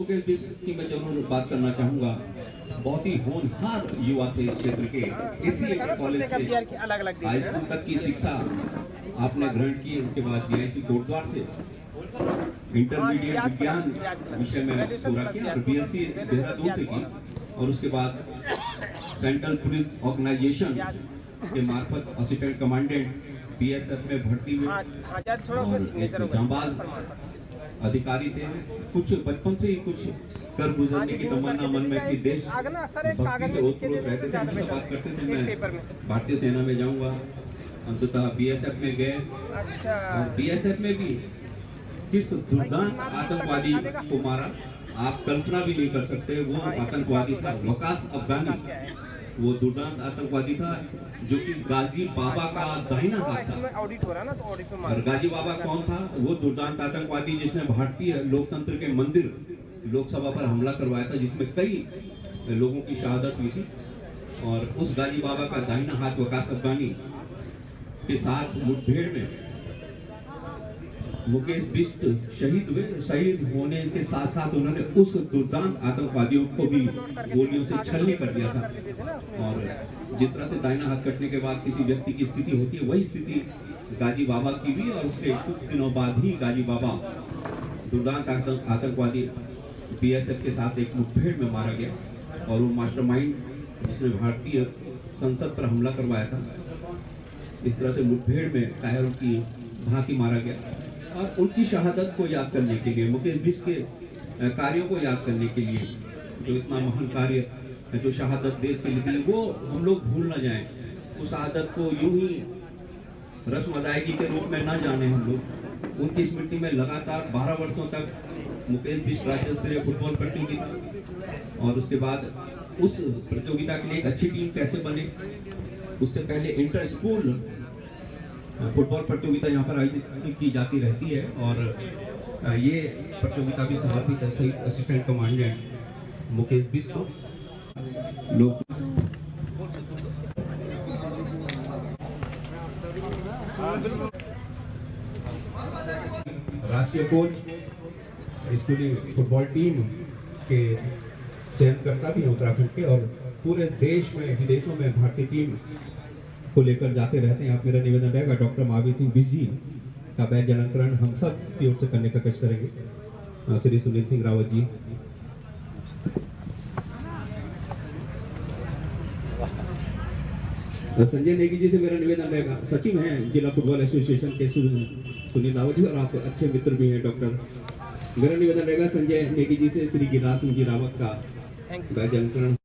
की मैं जरूर बात करना चाहूंगा। बहुत ही होनहार युवा थे इस क्षेत्र के। इसी कॉलेज से हाई स्कूल तक की शिक्षा आपने ग्रहण की। उसके बाद जीआईसी कोटद्वार से इंटरमीडिएट विज्ञान विषय में पूरा किया और बीएससी देहरादून से की। और उसके बाद सेंट्रल पुलिस ऑर्गेनाइजेशन के मार्फत असिस्टेंट कमांडेंट बीएसएफ में भर्ती हुए और एक जांबाज अधिकारी थे। कुछ बचपन से ही कुछ कर गुजरने की तमन्ना मन में थी। देश भक्ति से ओतप्रोत रहते थे। हमेशा बात करते थे मैं भारतीय सेना में जाऊंगा। अंततः बीएसएफ में गए और बीएसएफ में भी किस दुर्दांत आतंकवादी को मारा आप कल्पना भी नहीं कर सकते। वो आतंकवादी था वकास अफगानी। वो दुर्दांत आतंकवादी था जो कि गाजी बाबा का दाहिना हाथ था। और गाजी बाबा कौन था? वो दुर्दांत आतंकवादी जिसने भारतीय लोकतंत्र के मंदिर लोकसभा पर हमला करवाया था, जिसमें कई लोगों की शहादत हुई थी। और उस गाजी बाबा का दाहिना हाथ वकास अफगानी के साथ मुठभेड़ में मुकेश बिष्ट शहीद हुए। शहीद होने के साथ साथ उन्होंने उस दुर्दांत आतंकवादियों को भी गोलियों से छलनी कर दिया था। और जिस तरह से दाहिना हाथ कटने के बाद किसी व्यक्ति की स्थिति होती है, वही स्थिति गाजी बाबा की भी। और उसके कुछ दिनों बाद ही गाजी बाबा दुर्दांत आतंकवादी बीएसएफ के साथ एक मुठभेड़ में मारा गया। और वो मास्टरमाइंड जिसने भारतीय संसद पर हमला करवाया था, इस तरह से मुठभेड़ में कायरों की भांति मारा गया। और उनकी शहादत को याद करने के लिए, मुकेश बिष्ट के कार्यों को याद करने के लिए, जो इतना महान कार्य जो शहादत देश के लिए दी, वो हम लोग भूल ना जाएं। उस शहादत को यूं ही रस्म अदायगी के रूप में ना जाने हम लोग। उनकी स्मृति में लगातार 12 वर्षों तक मुकेश बिष्ट राज्य स्तरीय फुटबॉल प्रतियोगिता और उसके बाद उस प्रतियोगिता के लिए एक अच्छी टीम कैसे बने, उससे पहले इंटर स्कूल फुटबॉल प्रतियोगिता यहाँ पर आयोजित की जाती रहती है। और ये प्रतियोगिता भी समर्पित है शहीद असिस्टेंट कमांडेंट मुकेश बिष्ट को। लोग राष्ट्रीय कोच स्कूली फुटबॉल टीम के चयनकर्ता भी उत्तराखंड के, और पूरे देश में विदेशों में भारतीय टीम को लेकर जाते रहते हैं। आप मेरा निवेदन रहेगा डॉक्टर महावीर सिंह बिष्ट जी का बैच अलंकरण हम सब की ओर से करने का कष्ट करेंगे। श्री सुनील सिंह रावत जी, संजय नेगी जी से मेरा निवेदन रहेगा। सचिव हैं जिला फुटबॉल एसोसिएशन के सुनील रावत जी, और आप अच्छे मित्र भी हैं डॉक्टर। मेरा निवेदन रहेगा संजय नेगी जी से श्री गिरिराज सिंह जी रावत का बैच अलंकरण।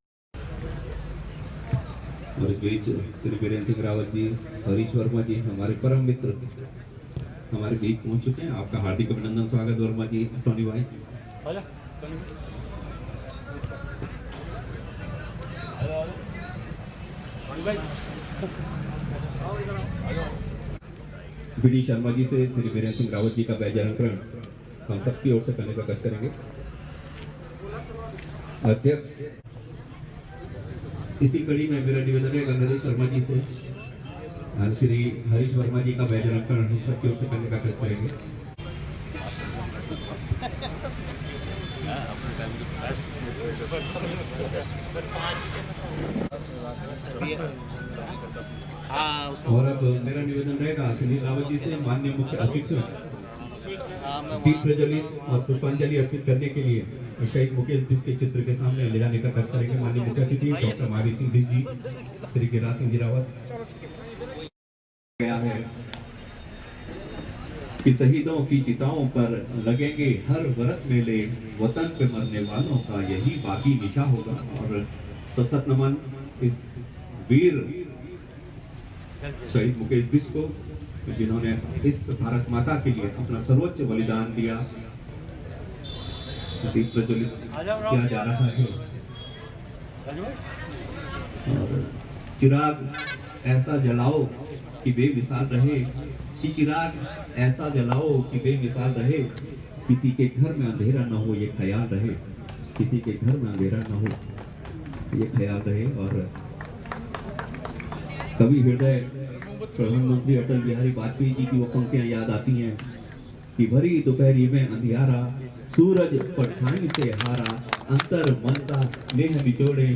और इस बीच श्री वीरेंद्र सिंह रावत जी, हरीश वर्मा जी, हमारे परम मित्र हमारे बीच पहुंच चुके हैं। आपका हार्दिक अभिनंदन, स्वागत वर्मा जी। टोनी भाई, बी शर्मा जी से श्री वीरेंद्र सिंह रावत जी का बैच अलंकरण हम सबकी ओर से करने का कष्ट करेंगे। अध्यक्ष, इसी कड़ी में मेरा निवेदन है गंगाधर शर्मा जी से श्री हरीश वर्मा जी का बैच अलंकरण हम सबकी ओर से करने का कष्ट करेंगे। और अब मेरा निवेदन रहेगा सुनील रावत जी से माननीय मुख्य अतिथि दीप प्रज्वलित और पुष्पांजलि अर्पित करने के लिए शहीद मुकेश बिष्ट के चित्र के सामने ले जाने का कष्ट करेंगे। माननीय मुख्य अतिथि डॉक्टर महावीर सिंह बिष्ट जी, श्री गिरिराज सिंह जी रावत। गया है कि शहीदों की चिताओं पर लगेंगे हर वर्ष मेले, वतन पे मरने वालों का यही बाकी निशा होगा। और सशक्त नमन इस वीर शहीद मुकेश बिष्ट को, जिन्होंने इस भारत माता के लिए अपना सर्वोच्च बलिदान दिया। दीप प्रज्वलित किया जा रहा है और चिराग ऐसा जलाओ कि बेमिसाल रहे, कि चिराग ऐसा जलाओ कि बेमिसाल रहे, किसी के घर में अंधेरा न हो ये ख्याल रहे, किसी के घर में अंधेरा न हो ये ख्याल रहे। और कवि हृदय प्रधानमंत्री अटल बिहारी वाजपेयी जी की वो पंक्तियां याद आती हैं कि भरी दोपहरी में अंधियारा, सूरज परछाई से हारा, अंतर मन का नेह निचोड़े,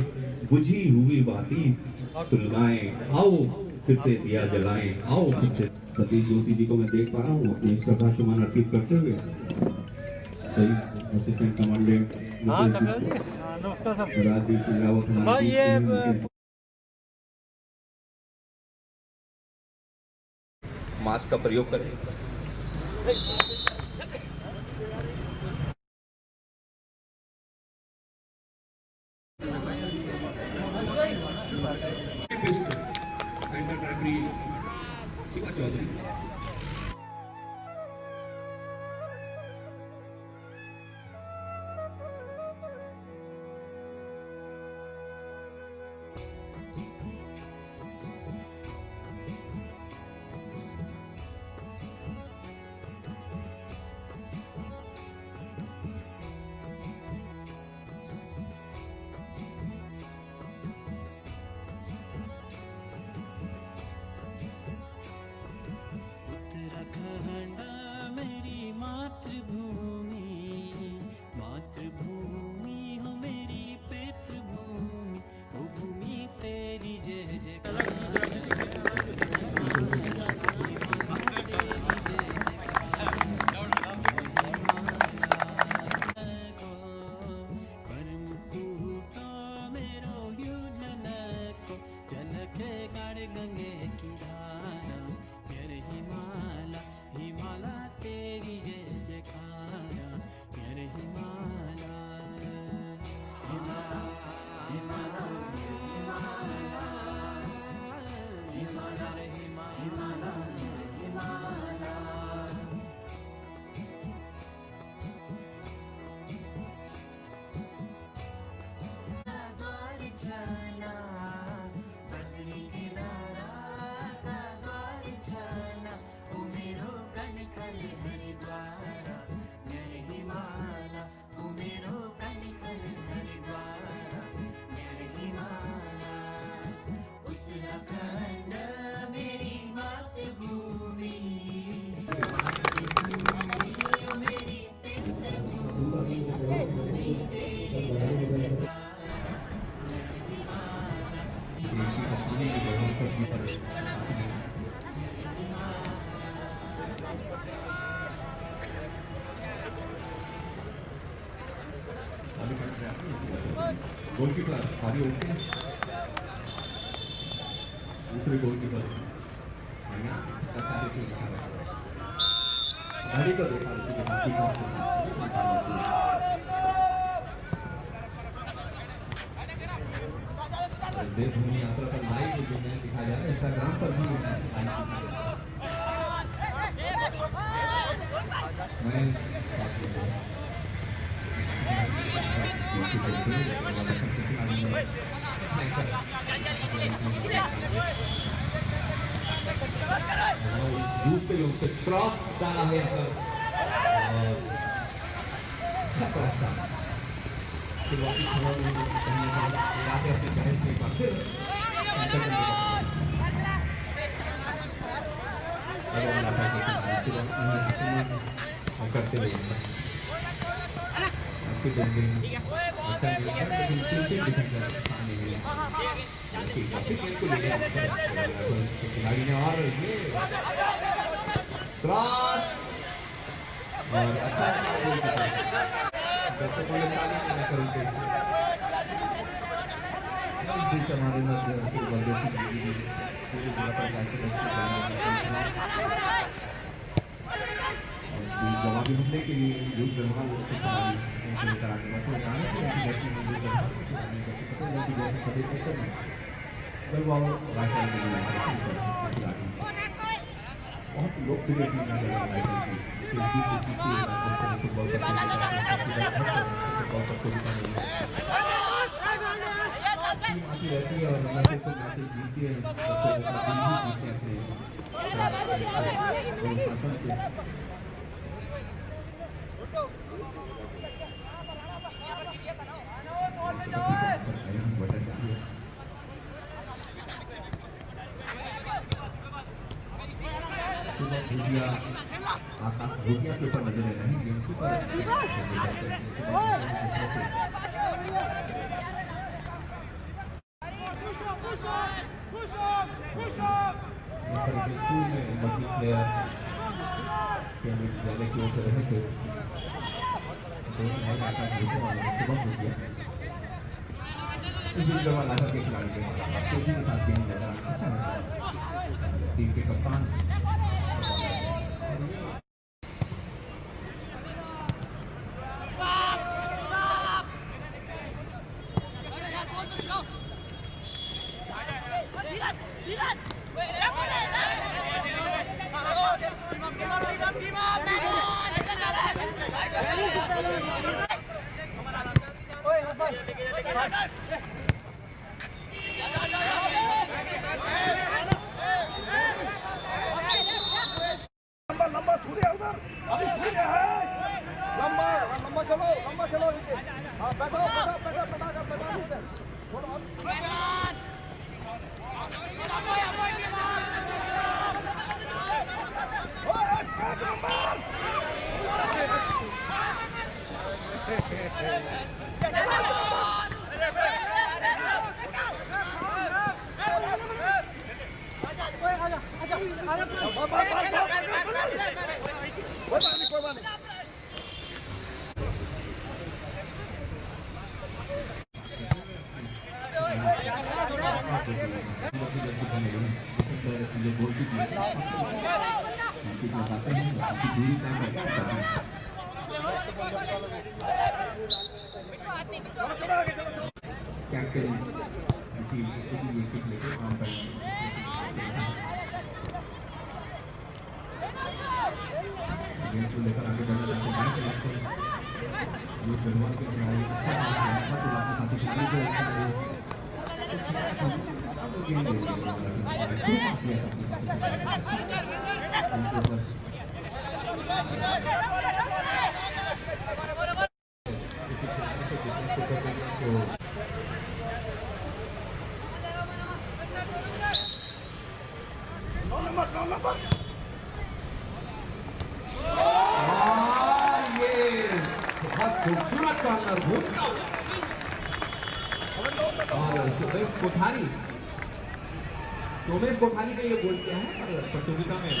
बुझी हुई बाती सुलगाएं, आओ फिर से दिया जलाएं, आओ फिर से। सतीश जोशी जी को मैं देख पा रहा हूँ अपने श्रद्धा सुमन अर्पित करते हुए। सही असिस्टेंट कमांडेंट नमस्कार सर। भाई ये मास्क का प्रयोग करें। गोलकीपर भारी होती है, दूसरे गोलकीपर गाड़ी को देखा देवभूमि यात्रा पर लाइव जो मैच दिखाया जा रहा है इंस्टाग्राम पर भी मैं क्रॉस डाला है करते हुए खिलाड़ी ने और ये क्रॉस और अच्छा दर्शकों ने ताली नहीं करेंगे जवाबी हमले के लिए युद्ध व्यवहार बहुत लोकप्रिय टीम है आती रहती है और जीतती है आकाश भूतिया के ऊपर नजर रहेंगे उसी पर टीम के कप्तान लंबा छूटे उधर अभी छूटे है लंबा लंबा चलो हाँ बैठो कोई बात नहीं कैप्टन टीम विकेट लेके काम करेंगे गेम को लेकर आगे बढ़ना चाहते हैं ये जनवर के खिलाड़ी अच्छा साथी खिलाड़ी को खूबसूरत कॉर्नर सोमेश कोठारी ने ये गोल किया है प्रतियोगिता में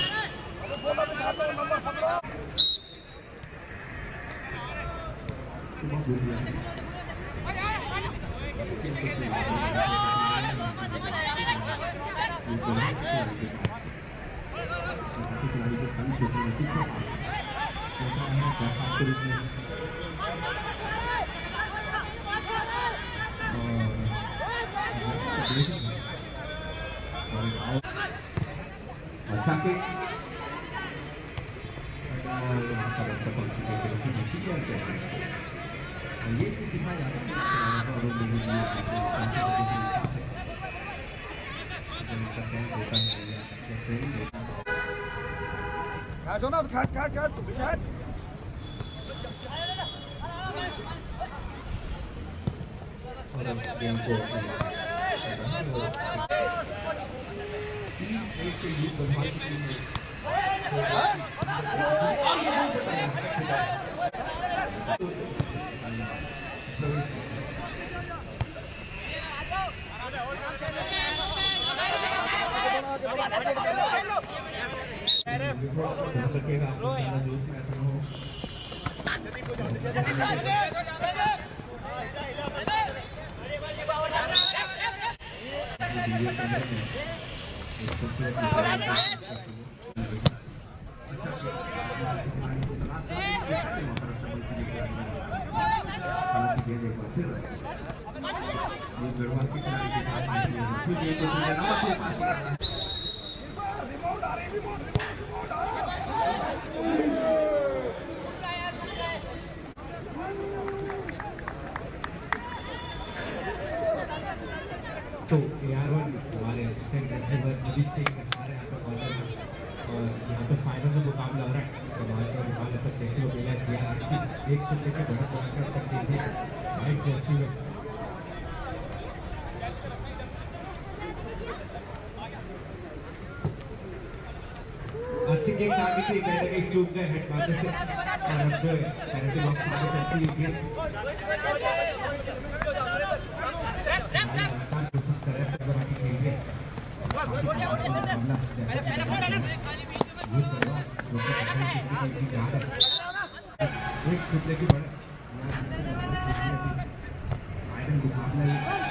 तो हमारे असिस्टेंट अभिषेक हमारे यहाँ पर कॉलर है और यहाँ पर फाइनल में मुकाबला हो रहा है तो वहाँ पर मुकाबले पर देखते हुए मैच किया एक से लेकर बहुत बढ़ाकर तक देखिए वाइट जर्सी में अच्छी गेम की थी, कहीं ना कहीं चूक गए हेड मारने से, और अब जो है पेनल्टी बॉक्स आगे चलती है गेम कोशिश कर रहे हैं बना के खेल रहे एक छूटने की बड़ा आइडल मुकाबला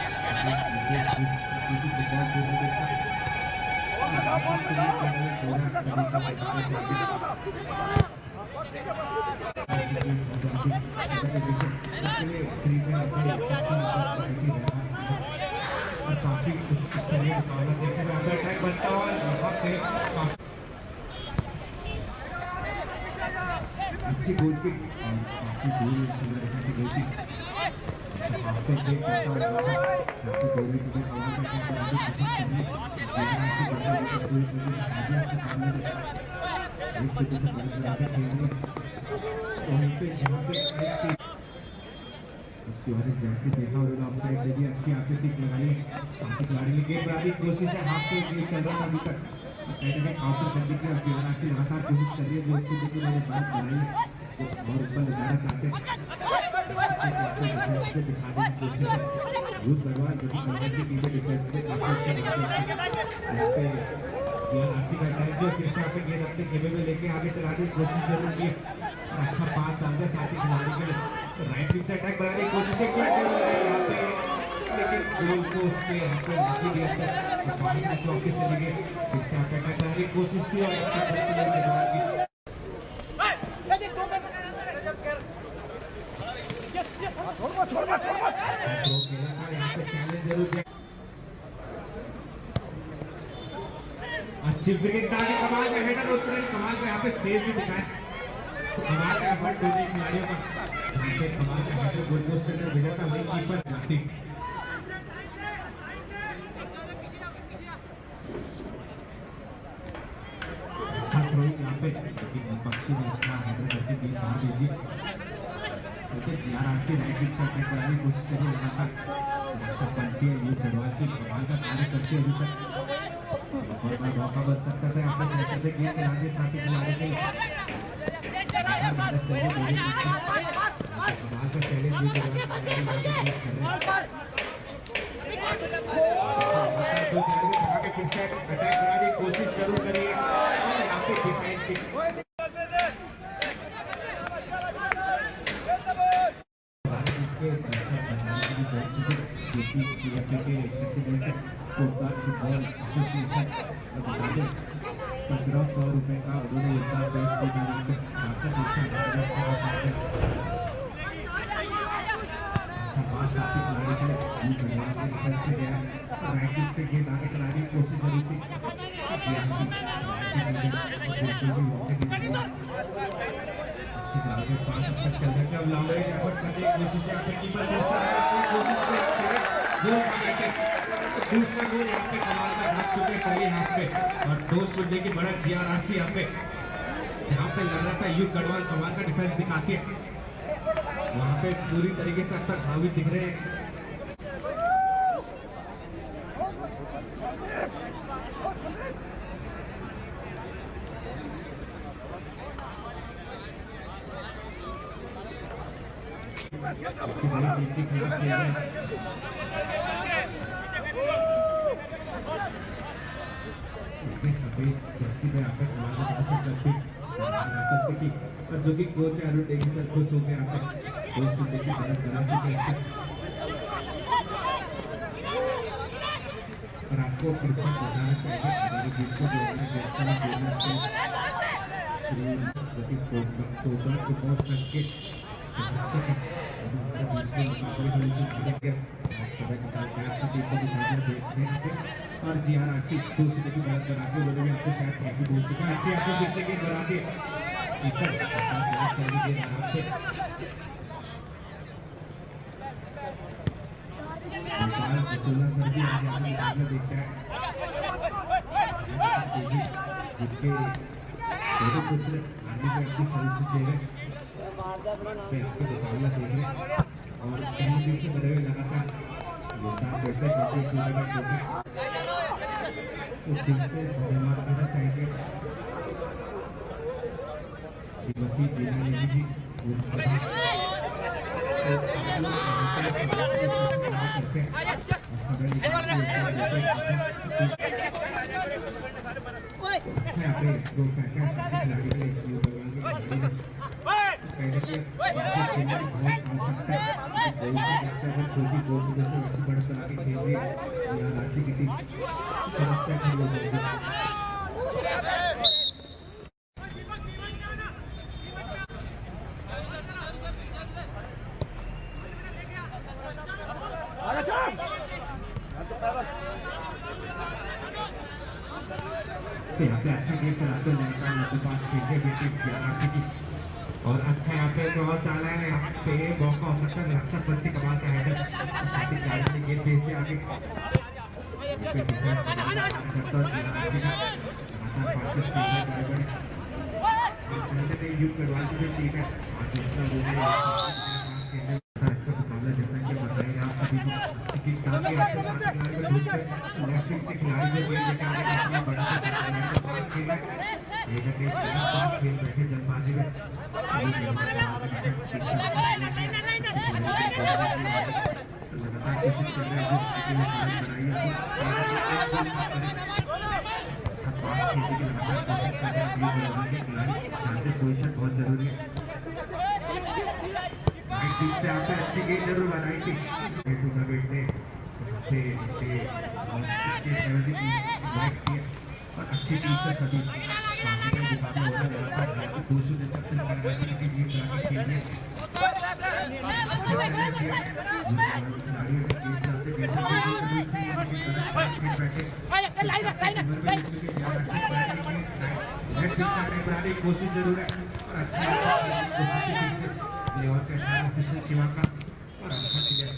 काफी स्तरीय मुकाबला देखने में आता है बनता हुआ वहां से अच्छी गोल की काफी दूर की गोल की आपको देख सकता हूं आपको गोल की सामने उसकी वजह से जैसे देखा होगा ऑफसाइड दे दी, अच्छी आकृति लगाई काफी खिलाड़ी ने गेंद बनाने की कोशिश है, हाथ से गेंद चल रहा था अभी तक कहीं ना कहीं काउंटर करने की और राशि लगातार कोशिश कर रही है जो उसकी देखिए मैंने बात बनाई है और ऊपर ले जाना चाहते हैं दिखाने की कोशिश है भूत भगवान जो कि कमाल की टीम डिफेंस में काफी अच्छे यहाँ पे राशि का टाइम जो फिर से यहाँ पे गेंद अपने खेमे में लेके आगे चलाने की कोशिश जरूर की अच्छा पास डाल दिया साथी खिलाड़ी के लिए राइट विंग से अटैक बनाने की कोशिश है यहाँ पे लेकिन गोल को उसके यहाँ पे लाठी दिया पानी के चौके से लगे फिर से अटैक करने की कोशिश की और अच्छी अच्छी फ्री ताकि कमाल का हेडर उतरे कमाल का यहाँ पे सेव भी दिखाया कमाल का एफर्ट दोनों खिलाड़ियों का यहाँ पे कमाल का हेडर गोल पोस्ट के अंदर भेजा था वही कीपर जाती अच्छा थ्रोइंग यहाँ पे पक्षी ने अपना हेडर करके गेंद बाहर भेजी आरसी राइट विंग से अटैक कराने की कोशिश कर रही है सब बनती है ये गढ़वाल की कमाल का कार्य करती है अभी तक बहुत बड़ा मौका बन सकता था अपने सेंटर पे गेंद चलाने साथ ही खिलाड़ी के कमाल का चैलेंज भी कर रहे फिर से अटैक कराने की कोशिश जरूर करिए यहाँ पे डिफाइंड ₹1500 का उन्होंने योगदान कोशिश करी थी दूसरा गोल यहाँ पे कमाल का भाग चुके पहले हाफ पे और दो शून्य की बढ़त जीआरआरसी यहाँ पे जहाँ पे लग रहा था युग गढ़वाल कमाल का डिफेंस दिखाती है वहाँ पे पूरी तरीके से अब तक हावी दिख रहे हैं जो कि कोच अरुण देखी सर खुश हो गए यहाँ पे दोस्त देखी गलत और आपको कृपया बताना चाहिए हमारे बीच को जोड़ना और जीआरआरसी दूसरी की बात करा के उन्होंने भी आपको शायद काफी बोल चुका है अच्छी आपको फिर से गेंद बढ़ा दी देखते हैं जिसके आर्मी में अपनी सर्विस दे रहे मुकाबला दे रहे और कहीं दिन से बड़े हुए लगातार योगदान देते हैं उस दिन से धन्यवाद देना चाहिए श्रीमती दीनादेवी जी आगे चल तो यहाँ पे अच्छा गेम चलाते लड़का उनके पास खेलने बेटे की और अच्छा यहाँ पे ड्रॉ डाला है। यहाँ पे मौका हो सकता है रक्षा पत्ती कमाल का हेडर ने गेम भेज दिया आगे युद्ध करवा दी ठीक है और दूसरा वो है इसका मुकाबला जैसा कि बताइए आप सभी को कि काफी अच्छे से खिलाड़ी जो गेम लेकर बड़ा खेल है खेल बैठे जल्दबाजी में लगातार कोशिश कर रहे हैं पोजीशन बहुत जरूरी है। से आपने अच्छी गेम जरूर बनाई थी टूर्नामेंट में और अच्छी टीम से सभी मुकाबला होना लगातार 200 दे सकते हैं कोशिश जरूर है और अच्छा और कैसा ऑफिशियल सेवा का और अच्छा किया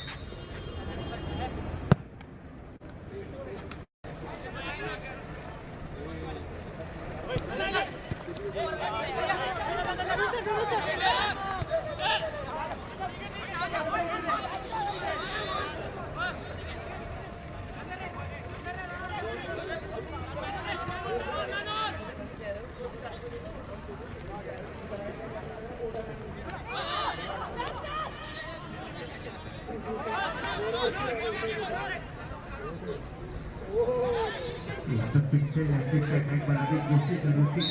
पिक्चर अटैक बनाने की कोशिश जरूर थी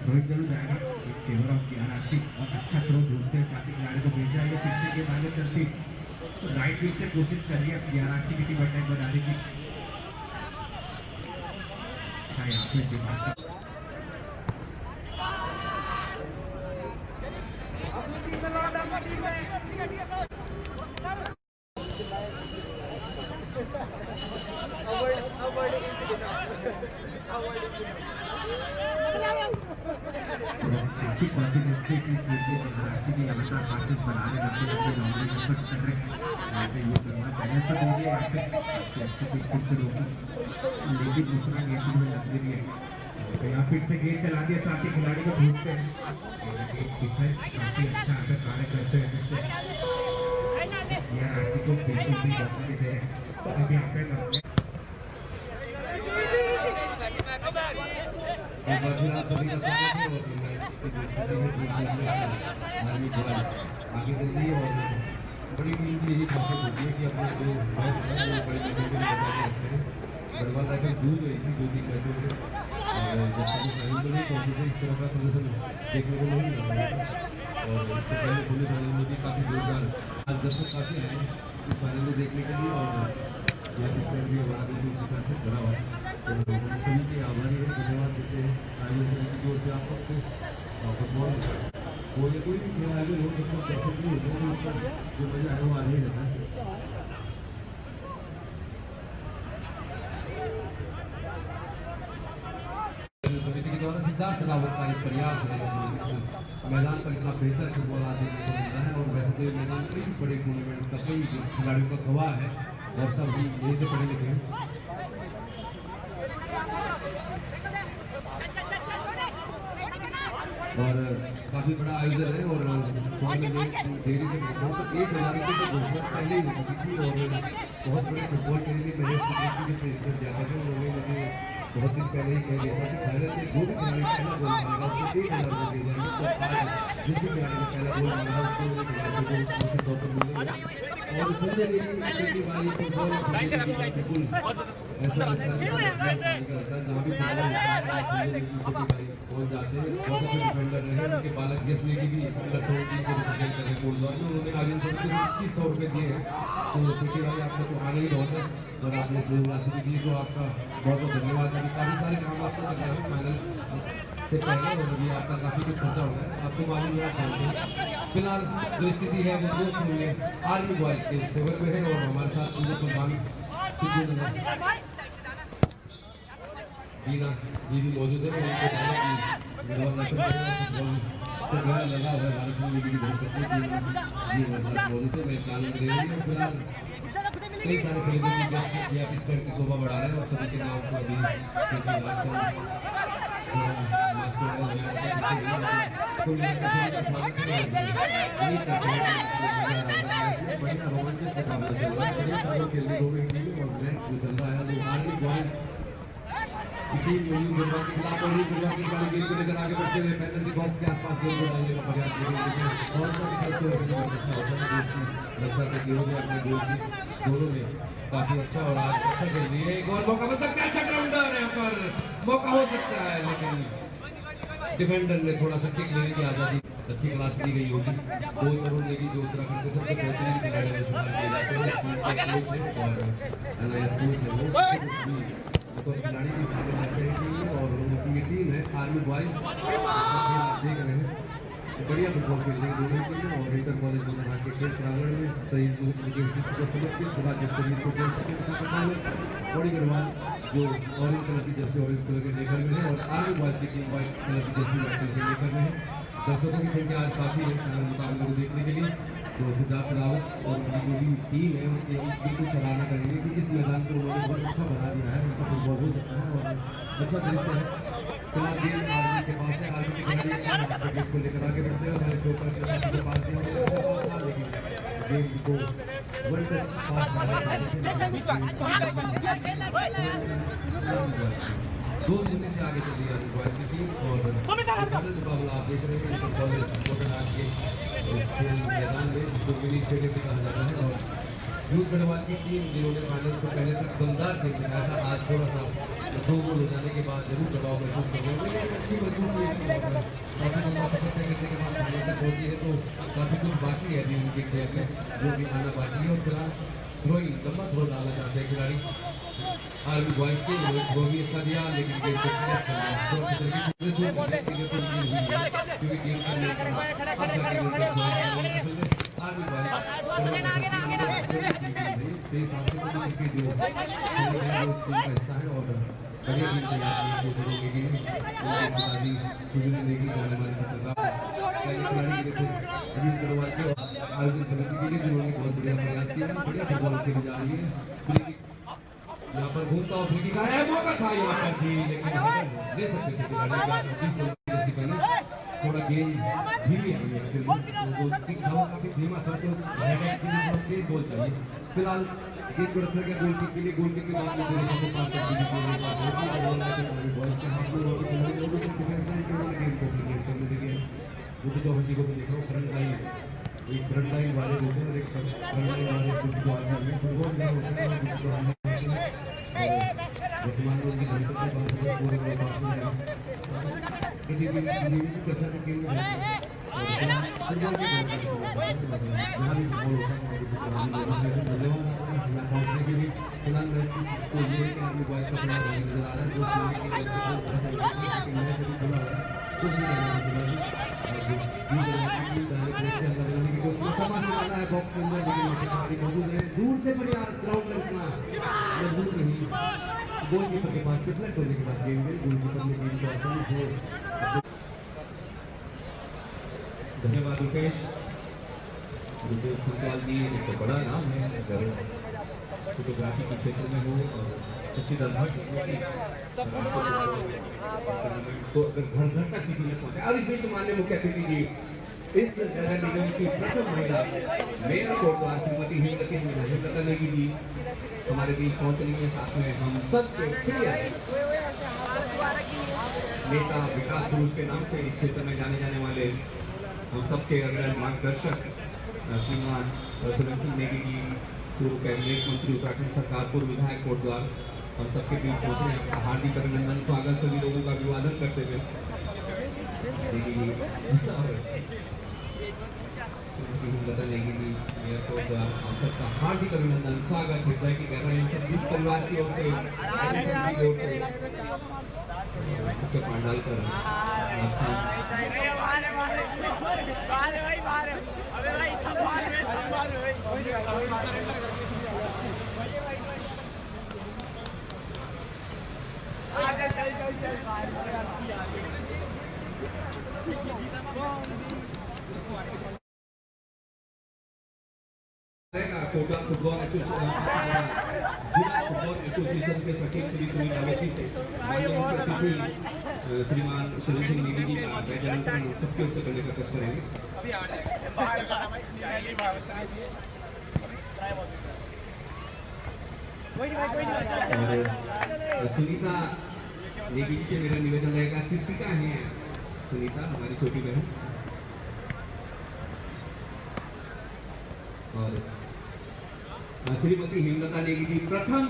रोहित जरूर जाएगा फेवर ऑफ DRRC और अच्छा थ्रो ढूंढते हैं काफी खिलाड़ी को भेजा है पीछे के आगे चलती राइट विंग से कोशिश कर रही है DRRC की टीम अटैक बनाने की यहाँ पे दिमाग काफी कॉन्फिडेंस से की DRRC की लगातार पासेस बनाने लगते हैं लॉन्ग एफर्ट कर रहे हैं यहाँ पे ये करना पहले तो देखिए यहाँ पे फिर से रोकी लेकिन दूसरा गेंद में लग रही है तो यहाँ फिर से गेंद चला दिया साथ ही खिलाड़ी को भेजते हैं काफी अच्छा आकर कार्य करते हैं फिर से DRRC को बिल्कुल भी मौका नहीं दे रहे अभी यहाँ पे आगे बढ़ी और बड़ी टीम की यही खासियत होती है कि अपने जो मैच है वो बड़े मैचों के लिए बचा के रखते हैं बर्बाद आकर दूर गई थी 2-3 मैचों से और जब तक फाइनल में नहीं पहुंची थी इस तरह का प्रदर्शन देखने को नहीं मिल रहा था और इससे पहले पुलिस वाले में भी काफ़ी जोरदार आज दर्शक काफ़ी आए इस फाइनल में देखने के लिए और यह पिक्चर भी हमारा बिल्कुल इसी तरह से भरा हुआ है तो सभी के आभारी है धन्यवाद देते हैं आयोजन समिति की ओर से आप सबको फुटबॉल कोई भी खेल आयोजन हो जिसको कैसे भी होते हैं उसका जो मजा है वो आ नहीं रहता है समिति के द्वारा सिद्धार्थ रावत का एक प्रयास है मैदान पर इतना बेहतर फुटबॉल आज देखने को मिल रहा है और वैसे तो मैदान कई बड़े टूर्नामेंट का कई खिलाड़ियों का गवाह है और सब हम यहीं से पढ़े लिखे हैं और काफ़ी बड़ा आयोजन है और थोड़ा मैं देरी से पहुंचा तो 1,000 की तो घोषणा पहले ही हो चुकी थी और बहुत बड़े फुटबॉल के लिए मैंने के प्रेसिडेंट जाता था उन्होंने मुझे बहुत दिन पहले ही कह दिया था कि फाइनल में जो भी खिलाड़ी पहला गोल मारेगा उसको 1,000 रुपये दिए जाएंगे। तो आज जिस भी खिलाड़ी ने पहला गोल मारा उसको 1,000 रुपये उसी तौर पर मिलेंगे। और दूसरे लिए वाली फुटबॉल बिल्कुल ऐसा जहाँ भी पहुँच जाते हैं बहुत अच्छे डिफेंडर रहे उनके बालक जिस लेडी भी लखनऊ टीम को रिप्रेजेंट कर रहे कोटद्वार में उन्होंने आगे से 2100 रुपये दिए हैं। तो छोटी भाई आपको तो आने ही बहुत है और आपने राशि दी तो आपका बहुत बहुत धन्यवाद है। काफ़ी सारे काम आपको बताया फाइनल से पहले और अभी आपका काफ़ी कुछ खर्चा हो गया आपको मालूम है आप जानते हैं। फिलहाल जो स्थिति है वो दोस्त होंगे आर्मी बॉयज़ के फेवर में है और हमारे साथ पूरे सुल्तान बीना जी भी मौजूद है। उनको बताया कि लगा हुआ भारत में भी बहुत जी हमारे साथ मौजूद है। मैं प्लानिंग दे रही हूँ फिलहाल कई सारे सेलिब्रिटी इस पर की शोभा बढ़ा रहे हैं और सभी के नाम को अभी लेकर आगे बढ़ते हुए पेनल्टी बॉक्स के आसपास गोल को डालने का प्रयास करेंगे और अपने गोल की दोनों में काफी अच्छा और आज अच्छा खेल रही है। एक और मौका मिल सकता है, अच्छा काउंटर यहाँ पर मौका हो सकता है लेकिन डिफेंडर ने थोड़ा सा किक लेने की आजादी अच्छी क्लास दी गई होगी। 2 करोड़ लेगी जो उत्तराखंड के सबसे बेहतरीन खिलाड़ी में शुमार किए जाते हैं तो खिलाड़ी भी सामने आते हैं और उनकी टीम है आर्मी बॉयज देख रहे हैं बढ़िया फुटबॉल खेल रहे हैं दोनों टीम और इंटर कॉलेज में के खेल प्रांगण में सही बड़ी गढ़वाल जो ऑरेंज कलर की जर्सी ऑरेंज कलर के लेकर में है और आर्मी बॉयज की टीम व्हाइट कलर की जर्सी व्हाइट कलर के लेकर में है। दर्शकों की संख्या आज काफ़ी है मुकाबले को देखने के लिए। तो सिद्धार्थ रावत और उनकी जो भी टीम है उसकी बिल्कुल सराहना करेंगे कि इस मैदान को उन्होंने बहुत अच्छा बना दिया है। उनका फुटबॉल हो सकता है और अच्छा दृश्य है। फिलहाल गेम आर्मी के पास है, आर्मी के खिलाड़ी गेम को लेकर आगे बढ़ते हैं हमारे चौपर के पास गेम को वर्ल्ड दो शून्य से आगे चली आर्मी बॉयज की टीम और मुकाबला आप देख रहे हैं के मैदान में जो मिनी स्टेडियम भी कहा जाता है और यूथ गढ़वाल की टीम जिन्होंने फाइनल से पहले तक दमदार खेल दिखाया था आज थोड़ा सा 2 गोल हो जाने के बाद जरूर दबाव महसूस कर रहे हैं लेकिन अच्छी मजबूत काफ़ी लंबा सफर तय करने के बाद फाइनल तक पहुंची है तो काफ़ी कुछ बाकी है अभी उनके खेल में जो भी आना बाकी है। और फिलहाल थ्रोइंग लंबा थ्रो डालना चाहते हैं खिलाड़ी आर्मी बॉयज के थ्रो भी अच्छा दिया लेकिन गेम आयोजन समिति के लिए जिन्होंने बहुत बढ़िया प्रयास किया बढ़िया फुटबॉल खेली जा रही है। यहाँ पर घूमता और फ्री का मौका था यहाँ पर भी लेकिन ले सकते थे खिलाड़ी पहले थोड़ा गेम धीमी आई है काफी धीमा था तो तेज बॉल चाहिए। फिलहाल गेम को रखा गया गोल किक के लिए गोल किक के बाद को भी देख रहा हूँ फ्रंट लाइन एक फ्रंट लाइन वाले देते हैं और एक फ्रंट लाइन वाले फुटबॉल वर्तमान में उनकी दूर से प्रयास ग्राउंड रखना मजबूत नहीं गोलकीपर के पास डिफलेक्ट होने के बाद गेम में गोलकीपर ने गेम को आसानी से धन्यवाद रुपेश फुटबॉल की एक बड़ा नाम है अगर फोटोग्राफी के क्षेत्र में हो और तो अगर घर घर तक किसी ने पहुंचा। और इस बीच माननीय मुख्य अतिथि जी इस नगर निगम की प्रथम महिला मेयर कोटद्वार श्रीमती हेमलता नेगी जी हमारे बीच पहुंच रही है। साथ में हम सबके प्रिय नेता विकास पुरुष के नाम से इस क्षेत्र में जाने जाने वाले हम सबके अग्रणी मार्गदर्शक श्रीमान सुरेंद्र सिंह नेगी जी, पूर्व कैबिनेट मंत्री उत्तराखंड सरकार, पूर्व विधायक कोटद्वार, हम सबके बीच पहुंच रहे हैं। हार्दिक अभिनंदन, स्वागत सभी लोगों का अभिवादन करते हुए हेमलता नेगी जी मेयर कोटद्वार, हम सबका हार्दिक अभिनंदन, स्वागत हृदय की गहराई से जिस परिवार की ओर से पंडाल कर कोटा फुटबॉल एसोसिएशन के सचिव श्री सुनील अवस्थी से माननीय मुख्य अतिथि श्रीमान सुरेंद्र सिंह नेगी जी का वैज्ञानिक सबके ओर से करने का कष्ट करेंगे। और सुनीता नेगी जी से मेरा निवेदन रहेगा, शिक्षिका हैं सुनीता हमारी छोटी बहन, और श्रीमती हेमलता नेगी जी प्रथम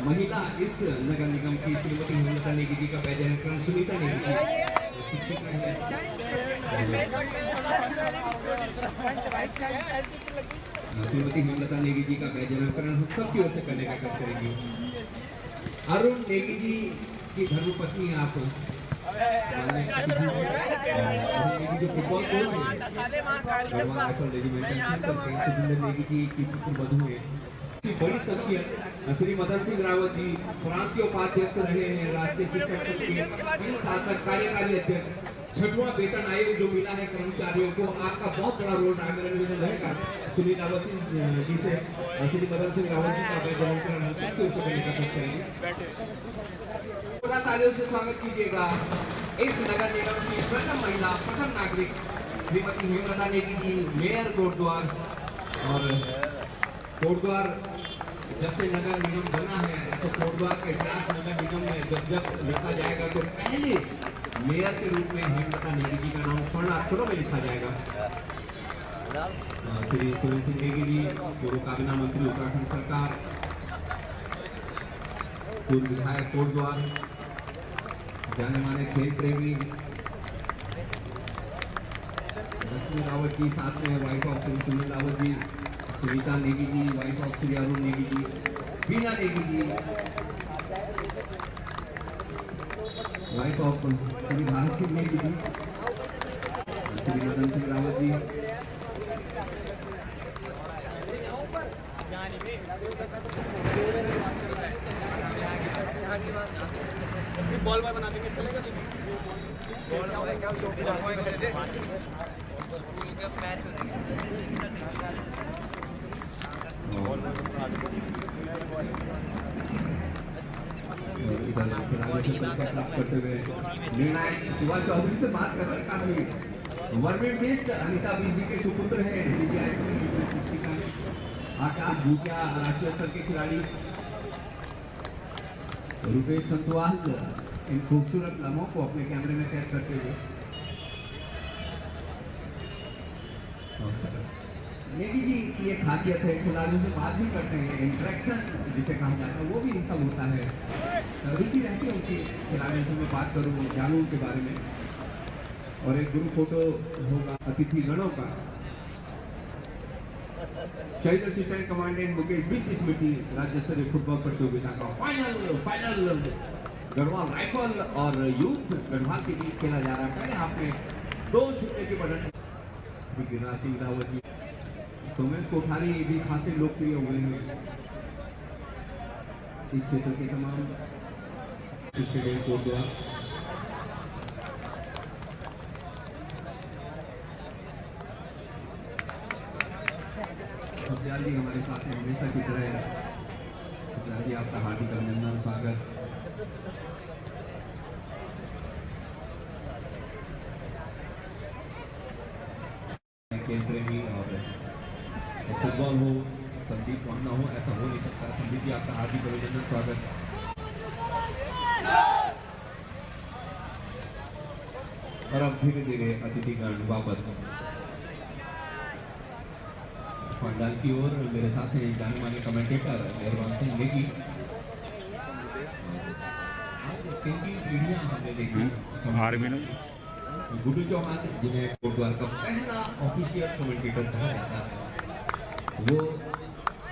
महिला इस नगर निगम की श्रीमती हेमलता नेगी जी का वैज्ञानिक सुनीता नेगी जी शिक्षिका है। श्रीमती हेमलता नेगी जी का वैज्ञानिक हम सबकी ओर से करने का कार्य करेंगे। अरुण नेगी जी की धर्मपत्नी आप जो फुटबॉल कोच नेगी जी की बधू है। बड़ी शख्सियत श्री मदन सिंह रावत जी प्रांत के उपाध्यक्ष रहे हैं, राष्ट्रीय शिक्षक संघ के 3 साल तक कार्यकारी अध्यक्ष। 6वां वेतन आयोग जो मिला है कर्मचारियों को, आपका बहुत बड़ा रोल रहा है। मेरा निवेदन रहेगा सुनील रावत जी से श्री मदन सिंह रावत जी का वैज्ञानिकरण हम सबके ऊपर करने का कोशिश करेंगे। तालियों से स्वागत कीजिएगा इस नगर निगम की प्रथम महिला, प्रथम नागरिक श्रीमती हेमलता नेगी जी मेयर कोटद्वार। और कोटद्वार जब से नगर निगम बना है तो कोटद्वार के इतिहास नगर निगम में जब लिखा जाएगा तो पहले मेयर के रूप में हेमलता नेगी जी का नाम स्वर्ण अक्षरों में लिखा जाएगा। श्री सुरेंद्र सिंह नेगी जी पूर्व काबीना मंत्री उत्तराखंड सरकार, पूर्व विधायक कोटद्वार, जाने माने खेल प्रेमी लक्ष्मी रावत जी, साथ में wife of Shri Sunil Rawat ji, Sunita Negi ji wife of Shri Arun Negi ji, Bina Negi ji wife of Shri Bharat Singh Negi ji, Shri Madan Singh Rawat ji, ball boy बना देंगे, चलेगा? बॉल बॉय क्या करते हुए निर्णायक शिवा चौधरी से बात कर रहे हैं। काफी वर्मेंट बेस्ड अनिता बीजी के सुपुत्र है आकाश भूकिया, राष्ट्रीय स्तर के खिलाड़ी रुपेश संतवाल इन खूबसूरत लम्हों को अपने कैमरे में कैद करते हुए। नेगी जी की एक खासियत है, खिलाड़ियों से बात भी करते हैं, इंटरेक्शन जिसे कहा जाता है वो भी इनका होता है। रुचि रहती है उनकी खिलाड़ियों से मैं बात करूँ, जानूँ उनके बारे में। और एक ग्रुप फोटो होगा अतिथि गणों का। शहीद असिस्टेंट कमांडेंट मुकेश बिष्ट स्मृति राज्य स्तरीय फुटबॉल प्रतियोगिता का फाइनल गढ़वाल राइफल और यूथ गढ़वाल के बीच खेला जा रहा है। पहले हाफ में 2-0 की बढ़त। गिरिराज सिंह रावत जी, सोमेश कोठारी भी खासे लोकप्रिय हुए हैं इस क्षेत्र के तमाम कोटद्वार। जी हमारे साथ में हमेशा की तरह जी आपका हार्दिक अभिनंदन। सागर खेल प्रेमी और फुटबॉल हो, संदीप वहाना हो, ऐसा हो नहीं सकता। संदीप जी आपका हार्दिक अभिनंदन, स्वागत। और अब धीरे धीरे अतिथिगण वापस पंडाल की ओर। मेरे साथ हैं जाने माने कमेंटेटर मेहरबान सिंह नेगी। 3 पीढ़ियां हमने देखी आर्मी में गुड्डू चौहान, जिन्हें कोटद्वार का पहला ऑफिशियल कमेंटेटर कहा जाता है, वो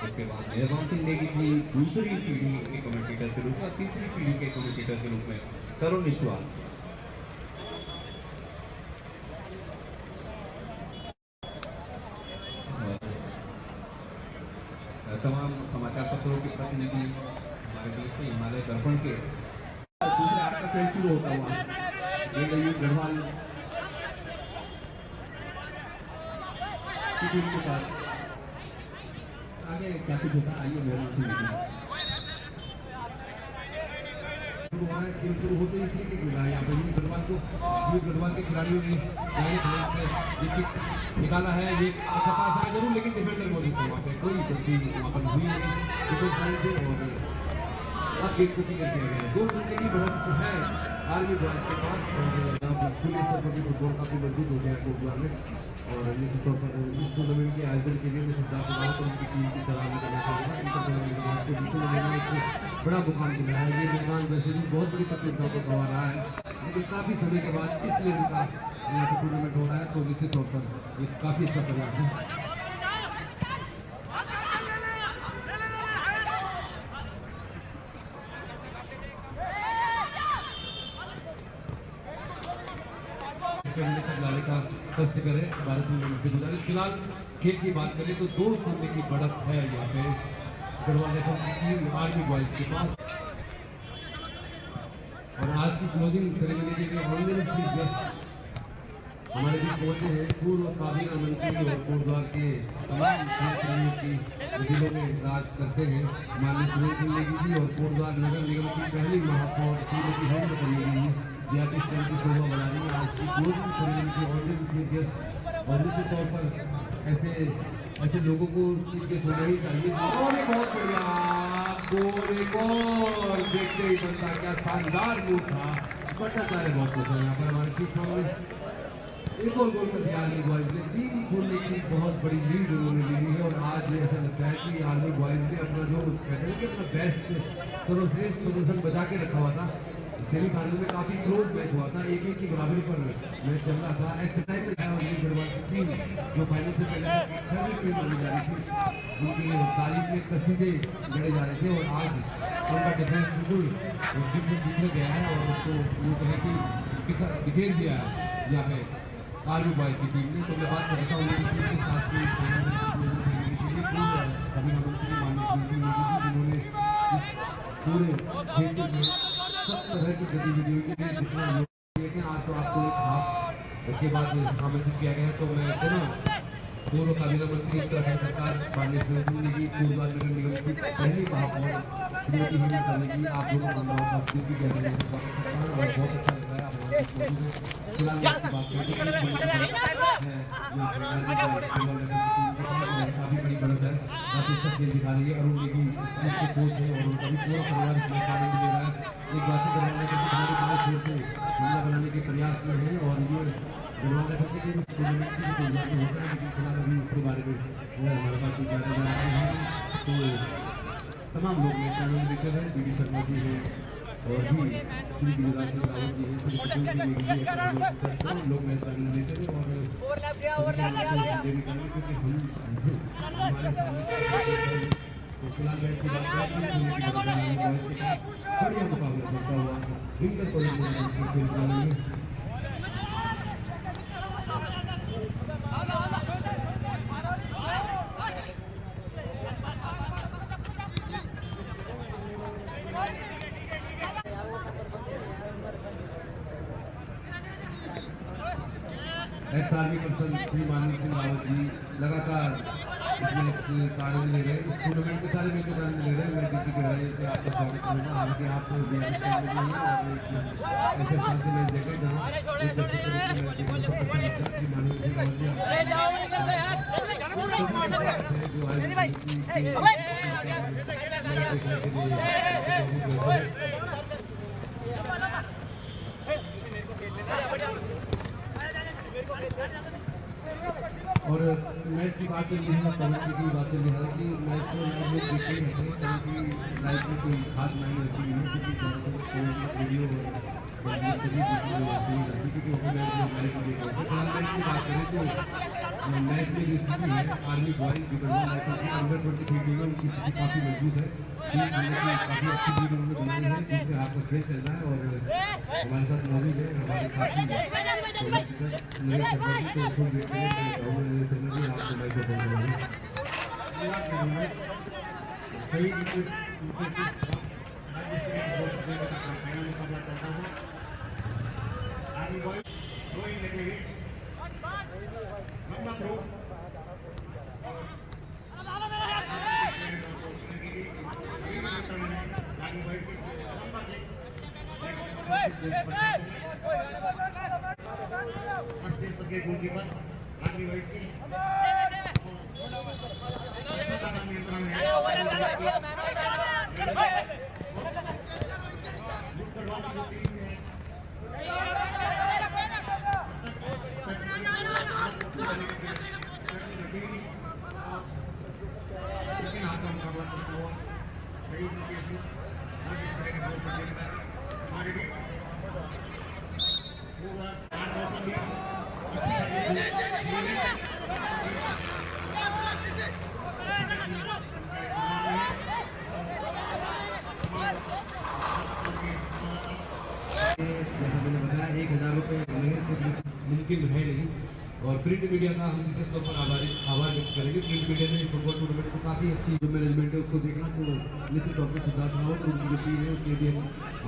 उसके बाद मेहरबान सिंह नेगी जी दूसरी पीढ़ी के कमेंटेटर के रूप में, तीसरी पीढ़ी के कमेंटेटर के रूप में तरुण निष्ठवाल। तमाम समाचार पत्रों के प्रतिनिधि हमारे बीच से हिमालय दर्पण के दूसरे आठ का खेल शुरू होता हुआ गढ़वाल की टीम के साथ आगे क्या कुछ होता आइए मेहरबान खेल शुरू होते ही ठीक है। यहाँ पर गढ़वाल के खिलाड़ियों ने निकाला है, ये अच्छा पास है जरूर, लेकिन डिफेंडर मौजूद है वहाँ पे, कोई गलती वहाँ पर हुई नहीं। और अब गेट को क्लियर किया गया है। 2 घंटे की बढ़त है आर्मी बॉयज के पास, और खुले स्तर पर भी फुटबॉल काफी मजबूत हो गया है कोटद्वार में। और निश्चित तौर पर इस टूर्नामेंट के आयोजन के लिए मैं सरदार रावत और उनकी टीम की सराहना करना चाहूँगा। एक बड़ा मुकाम मिला है। ये मैदान वैसे भी बहुत बड़ी प्रतियोगिता को गवा रहा है, लेकिन काफी समय के बाद इस लेवल का यहाँ पर टूर्नामेंट हो रहा है, तो निश्चित तौर पर ये काफी अच्छा प्रयास है। लाने का कष्ट करें भारत से गुजारिश। फिलहाल खेल की बात करें तो 2-0 की बढ़त है यहाँ पे गढ़वाल टीम आर्मी बॉयज के पास। और आज की क्लोजिंग सेरेमनी के लिए ऑनलाइन हमारे बीच पहुंचे हैं पूर्व काबीना मंत्री और कोटद्वार के तमाम खेल की जिलों में राज करते हैं माननीय सुरेश सिंह नेगी जी, और कोटद्वार नगर निगम की पहली महापौर श्रीमती हेमंत कन्या जी की शोभा बढ़ा रही है। आज की क्लोजिंग सेरेमनी की ऑनलाइन और निश्चित तौर पर ऐसे लोगों को सीखे होना ही चाहिए। और बहुत बढ़िया गोल देखते ही बनता, क्या शानदार मूव था, भट्टाचार्य बहुत खुश है। यहाँ पर हमारे ठीक सामने एक और गोल का ध्यान बॉयज ने 3 खोलने की बहुत बड़ी लीड उन्होंने ली है। और आज ऐसा लगता है कि आर्मी बॉयज ने अपना जो कहते हैं कि अपना बेस्ट सर्वश्रेष्ठ प्रदर्शन बचा के रखा हुआ था। सेमीफाइनल में काफी क्लोज मैच हुआ था, 1-1 की बराबरी पर मैच चल रहा था। एक्स्ट्रा टाइम में गढ़वाल की टीम जो फाइनल से पहले फेवरेट टीम मानी जा रही थी, उनकी तारीफ में कसीदे गढ़े जा रहे थे, और आज उनका डिफेंस बिल्कुल बिखर गया है और उसको वो कहें कि बिखेर दिया है यहाँ पे आर्मी बॉयज की टीम ने। तो मैं बात करता हूँ उनकी टीम के साथ जिन्होंने पूरे क्षेत्र में सब तरह की गतिविधियों के लिए जितना आज तो आपको एक हाफ उसके बाद आमंत्रित किया गया। तो मैं ना पूर्व काबीना मंत्री उत्तराखंड सरकार माननीय सुरेश सिंह नेगी, कोटद्वार नगर निगम की पहली महापौर श्रीमती हेमंत कन्या जी, आप दोनों मामलों का भी कह रहे हैं और बहुत अच्छा लग रहा है आप काफी बड़ी बढ़त है, काफी अच्छा खेल दिखा रही है। अरुण नेगी इसके कोच है और उनका भी पूरा परिवार इसमें आनंद ले रहा है। एक बात करवाने के छोड़ के हमला बनाने के प्रयास में है, और ये गढ़वाल के टूर्नामेंट की होता है, लेकिन फिलहाल अभी उसके बारे में हमारे पास ज़्यादा जा रहे हैं। तो तमाम लोग हैं, चैनल देखते हैं, बीडी शर्मा जी हैं और भी श्री गिरिराज सिंह रावत जी हैं, श्री कुशल जी नेगी जी हैं, तमाम लोग हैं चैनल देखते हैं। और क्योंकि हम हमारे सामने तो फिलहाल मैच की बात बढ़िया मुकाबला करता हुआ winter college ex army person Shri Manav Singh Rawat ji लगातार इसमें कार्य ले रहे हैं। इस टूर्नामेंट के सारे मेजर कार्य ले रहे हैं। मैं किसी के हवाले से आपका स्वागत करूँगा। हालांकि आप ऐसे स्थान से मैच देखें जहाँ एक दर्शक के रूप में मैच देखने को पसंद है। श्री मानव सिंह रावत जी जो आज और मैच की बात चल रही है, कमेंट्री की बात चल रही है कि मैच को लोग देखते ही रहते हैं, क्योंकि लाइफ में कोई खास मायने होती नहीं है, क्योंकि वीडियो क्योंकि मैच देख रहे हैं। मैच की बात करें तो मैच में जो स्थिति है आर्मी बॉयज की अंडर 23 टीम है, उनकी स्थिति काफ़ी मजबूत है। काफ़ी अच्छी टीम उन्होंने बनाई है, जिससे आपका खेल चल रहा है और हमारे साथ मौजूद है हमारे साथी आपको मैं मुमकिन है नहीं। और प्रिंट मीडिया का हम विशेष तौर पर आभार व्यक्त करेंगे। प्रिंट मीडिया ने फुटबॉल टूर्नामेंट को काफ़ी अच्छी जो मैनेजमेंट है उसको देखना, तो निश्चित तौर पर सिद्धार्थ रावत और उनकी जो टीम है उसके लिए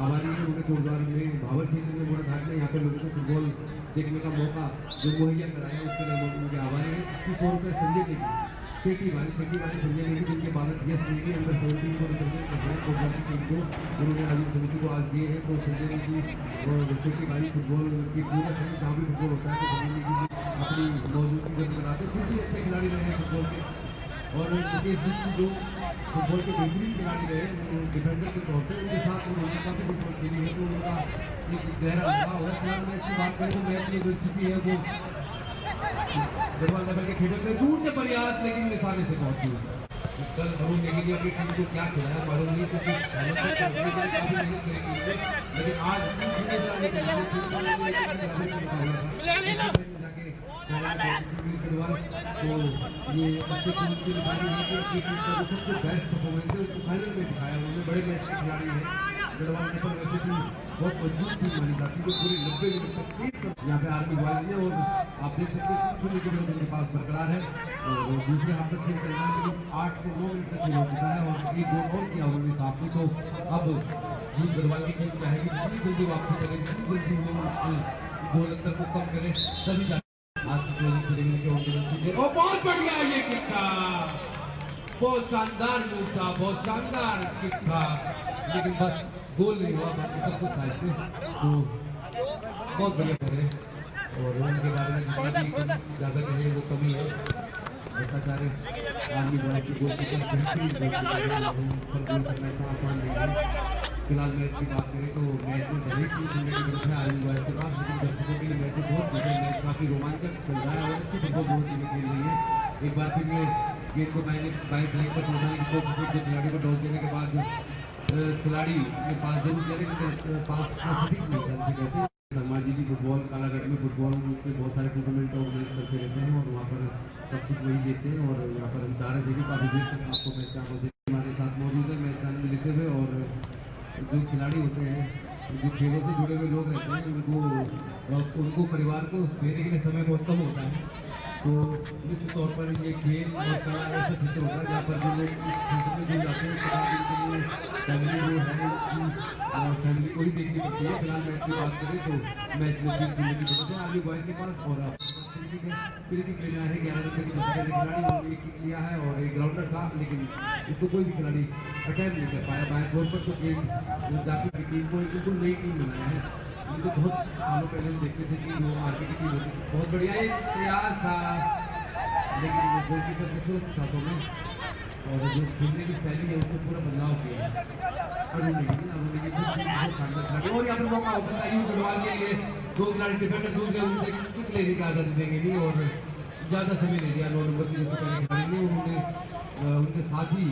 आभारी है। उन्हें जोरदार में भावर क्षेत्र में मोड़ा घाट में यहाँ पर लोगों को फुटबॉल देखने का मौका जो मुहैया कराया उसके लिए हम उनके आभारी है। 64 रुपये संजय देगी सेठी वाली संजय नेगी जिनके बालक यस नेगी अंडर 17 को रिप्रेजेंट कर रहे हैं फुटबॉल की टीम को उन्होंने आयोजन समिति को आज दिए हैं। तो संजय नेगी और सेठी वाली फुटबॉल की पूरा खेल जहाँ भी फुटबॉल होता है तो संजय नेगी अपनी मौजूदगी जब कराते हैं। फिर भी अच्छे खिलाड़ी रहे हैं फुटबॉल के। और मुकेश जी जो फुटबॉल के बेहतरीन खिलाड़ी रहे डिफेंडर के तौर पर, उनके साथ उन्होंने काफ़ी फुटबॉल खेली है, तो उनका एक गहरा लगाव है। फिलहाल मैच की बात करें तो मैच की जो स्थिति है वो गढ़वाल नगर के खेलों में दूर से प्रयास लेकिन निशाने से पहुंची है। कल अरुण नेगी ने अपनी टीम को क्या खिलाया मालूम नहीं, क्योंकि काफी मेहनत करेगी, लेकिन आज तो ये अच्छे टीम की निशानी है कि अपनी टीम का जो सबसे बेस्ट परफॉर्मेंस है उसको फाइनल में दिखाया। उन्होंने बड़े मैच के खिलाड़ी हैं। गढ़वाल नगर वैसे भी बहुत मजबूत टीम मानी जाती है जो पूरे 90 मिनट तक यहाँ पे आर्मी बॉयज है और आप देख सकते हैं शून्य के उनके पास बरकरार है। और दूसरे हाफ तक खेल चल रहा है, लेकिन 8 से 9 मिनट तक खेल हो चुका है और एक गोल और किया उन्होंने साथ में। तो अब गढ़वाल की टीम चाहेगी जितनी जल्दी वापसी करें, जितनी जल्दी वो गोल अंतर को कम करें, तभी आज और बहुत बढ़िया ये किक था, बहुत शानदार मूव था, बहुत शानदार किक था, लेकिन बस गोल नहीं हुआ, बाकी सब कुछ था इसमें। तो बहुत बढ़िया करे और उनके बारे में जितना भी ज़्यादा कहें वो कमी है। भ्रष्टाचार्य आर्मी बॉय की गोल करना इतना आसान नहीं है। फिलहाल मैच की बात करें तो मैच में भले ही सुनने की तरफ है आर्मी बॉय के पास, लेकिन दर्शकों के लिए मैच बहुत बेहतर मैच काफ़ी रोमांचक चल रहा है और अच्छी फुटबॉल बहुत टीमें खेल रही है। एक बार फिर ये गेंद को बाएं फ्लैंक पर पहुँचाने की कोशिश की, खिलाड़ी को टॉस देने के बाद खिलाड़ी के पास जरूर कह रहे पास सटीक नहीं कहते। शर्मा जी भी फुटबॉल कालागढ़ में फुटबॉल के बहुत सारे टूर्नामेंट ऑर्गेनाइज करते रहते हैं और वहाँ पर सब कुछ वही देखते हैं। और यहाँ पर हम चाह रहे थे कि काफ़ी देर तक आपको मैच का हमारे साथ मौजूद है मैच का आनंद लेते हुए। और जो खिलाड़ी होते हैं जो खेलों से जुड़े हुए लोग रहते हैं उनको परिवार को देने के लिए समय बहुत कम होता है। तो निश्चित तौर पर ये खेल और कला ऐसा क्षेत्र होता है जहाँ पर जो लोग इस क्षेत्र में जुड़ जाते हैं फैमिली जो है फैमिली को ही देखनी पड़ती है। फिलहाल मैच की बात करें तो मैच में आर्मी बॉयज के पास और लेकिन फ्री किक लेना है 11 नंबर की खिलाड़ी ने किक लिया है और एक ग्राउंडर था, लेकिन इसको कोई भी खिलाड़ी अटैक नहीं कर पाया बाएं गोल पर। तो गेम जाफी की टीम को बिल्कुल नई टीम बनाया है। उनको बहुत सालों पहले हम देखते थे कि वो आगे की टीम होती थी, बहुत बढ़िया एक प्रयास था, लेकिन वो गोलकीपर के सुरक्षित हाथों में और जो खेलने की शैली है उसको पूरा बदलाव किया है। और यहाँ पर मौका हो सकता है यूं गढ़वाल के लिए, दो खिलाड़ी डिफेंडर दूसरे उनसे किक लेने की आजादी देंगे नहीं और ज़्यादा समय नहीं दिया 9 नंबर की जैसे पहले खिलाड़ी ने। उन्होंने उनके साथी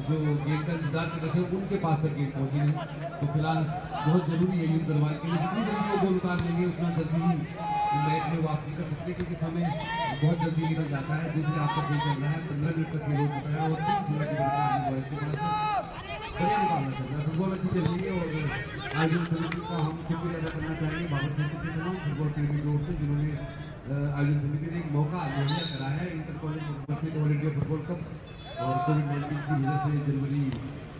जो गेंद का इंतजार कर रहे थे उनके पास तक गेंद पहुंची नहीं। तो फिलहाल बहुत जरूरी है यूं गढ़वाल के लिए, जितनी जल्दी वो गोल उतार लेंगे उतना जल्दी ही मैच में वापसी कर सकते हैं, क्योंकि समय बहुत जल्दी निकल जाता है। दूसरे आपका खेल चल रहा है, 15 मिनट तक खेल हो चुका है और बढ़िया मुकाबला चल रहा है। फुटबॉल अच्छी चल रही है और आयोजन समिति का हम शुक्रिया अदा करना चाहेंगे बाबर फुटबॉल टीम की ओर से, जिन्होंने आयोजन समिति ने एक मौका मुहैया कराया है inter college all India football cup. और कोविड-19 की वजह से जनवरी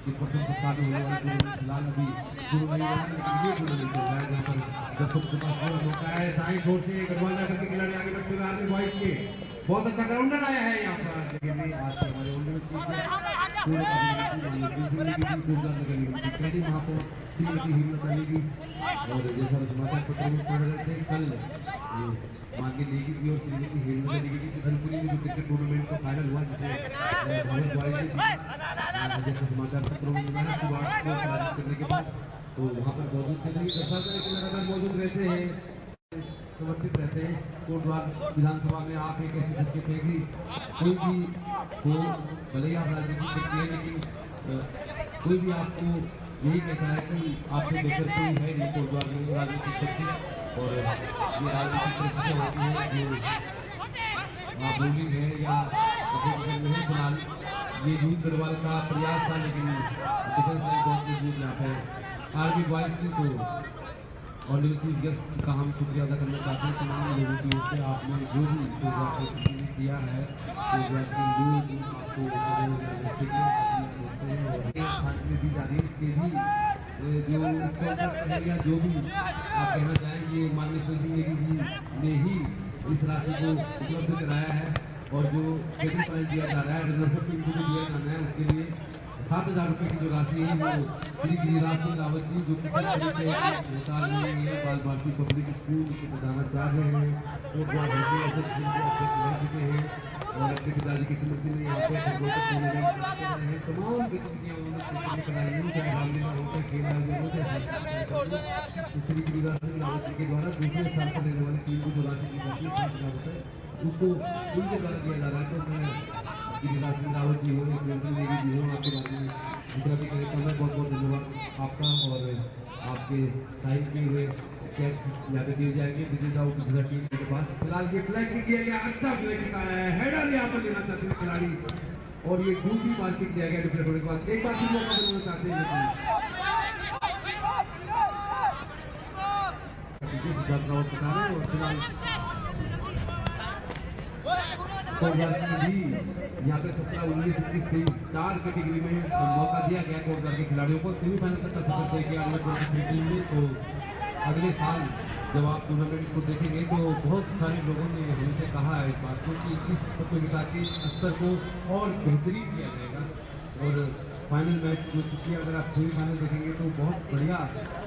के प्रथम सप्ताह में होने वाले टूर्नामेंट फिलहाल अभी शुरू नहीं हुआ है, लेकिन ये टूर्नामेंट चल रहा है जहाँ पर दर्शकों के पास पूरा मौका है। दाएं छोर से गढ़वाल जाकर के खिलाड़ी आगे बढ़ते हुए आर्मी बॉयज के बहुत अच्छा ग्राउंडर आया है यहाँ पर, लेकिन नहीं आज से हमारे ओल्ड टीम में पूरे पहली वहाँ पर टीम की हिम्मत बनेगी। और जैसा समाचार पत्र में पढ़ रहे थे, कल माननीय नेगी की और श्रीमती हेमलता नेगी की सिलसिले में जो क्रिकेट टूर्नामेंट का फाइनल हुआ, जिसे जैसे समाचार पत्रों में मिला है शुरुआत को पराजित करने के बाद, तो वहाँ पर मौजूद थे। लेकिन दर्शक लगातार मौजूद रहते हैं, समर्पित रहते हैं। कोटद्वार विधानसभा में आप एक ऐसी संकेत है कि कोई भी हो, भले ही आप राजनीति करते हैं, लेकिन कोई भी आपको यही कहता है कि आपसे बेहतर कोई है नहीं कोटद्वार में राजनीतिक पक्ष। और ये राजनीतिक परिस्थितियाँ होती हैं जो बोलिंग है या अपोजिशन में है। फिलहाल ये यूथ गढ़वाल का प्रयास था, लेकिन डिफेंस लाइन बहुत मजबूत जाता है आर्मी बॉयज की। तो और चीफ गेस्ट का हम शुक्रिया अदा करना चाहते हैं तमाम लोगों की ओर से, आपने जो भी किया है आपको दी जा रही है इसके भी जो भी आप कहना चाहें, ये माननीय श्री नेगी जी ने ही इस राशि को उपलब्ध कराया है। और जो सेकंड प्राइज दिया जा रहा है रिजर्व टीम को भी दिया जाना है, उसके लिए 7,000 रुपये की जो राशि है वो श्री गिरिराज सिंह रावत जी, जो किसी तरीके नेताल में बाल भारती पब्लिक स्कूल के प्रधानाचार्य हैं, वो अध्यक्ष रह चुके हैं और अपने पिताजी की स्मृति में यहाँ पे तमाम गतिविधियाँ उन्होंने कराई हैं, चाहे भाग लेना हो, चाहे खेल आयोजन हो, चाहे श्री गिरिराज सिंह रावत जी के द्वारा दूसरे स्थान पर रहने वाली टीम को जो राशि दी जाती है 7,000 रुपये, उसको उनके द्वारा दिया जा रहा है। तो मैं गिरिराज सिंह रावत जी हो, नेगी जी हो, आपके बारे में दूसरा भी करें, बहुत बहुत धन्यवाद आपका। और आपके साइन किए हुए कैच यहाँ पे दिए जाएंगे विजेता टीम के पास। फिलहाल ये फ्लैग किया गया, अच्छा फ्लैग है, हेडर यहाँ पर लेना चाहते हैं खिलाड़ी और ये दूसरी बार किक दिया गया डिफरेंट होने के बाद। एक बार फिर मौका देना चाहते हैं और फिलहाल भी यहाँ पे 17, 19, 21, 23 4 कैटेगरी में मौका दिया गया कोटद्वार के खिलाड़ियों को। सेमीफाइनल तक का सफर तय किया टीम में। तो अगले साल जब आप टूर्नामेंट को देखेंगे तो बहुत सारे लोगों ने हमसे कहा है इस बात को कि इस प्रतियोगिता के स्तर को और बेहतरीन किया जाएगा। और फाइनल मैच जो चुकी अगर आप सेमीफाइनल देखेंगे तो बहुत बढ़िया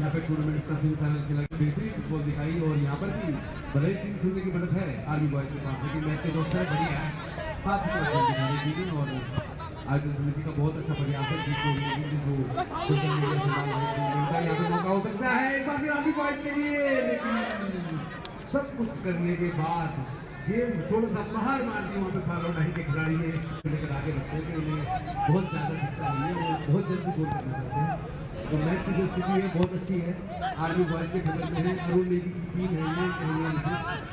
यहाँ पे टूर्नामेंट का सेमीफाइनल खेला, बेहतरीन फुटबॉल दिखाई। और यहाँ पर भी भले ही टीम छूने की बढ़त है आर्मी बॉयज के पास, लेकिन मैच के दोस्त है बढ़िया है, साथ ही दिखाने की। और आयोजन समिति का बहुत अच्छा प्रयास है यहाँ पे मौका हो सकता है एक बार फिर आर्मी बॉयज के लिए, लेकिन सब कुछ करने के बाद गेम थोड़ा सा बाहर मार दी। वहाँ पे फारोडाही के खिलाड़ी ने लेकर आगे रखते हैं कि उन्हें बहुत ज़्यादा हिस्सा नहीं है, वो बहुत जल्दी गोल करना चाहते हैं। तो मैच की जो स्थिति है बहुत अच्छी है, आर्मी बॉयज के खबर में है। अरुण नेगी की टीम है ये,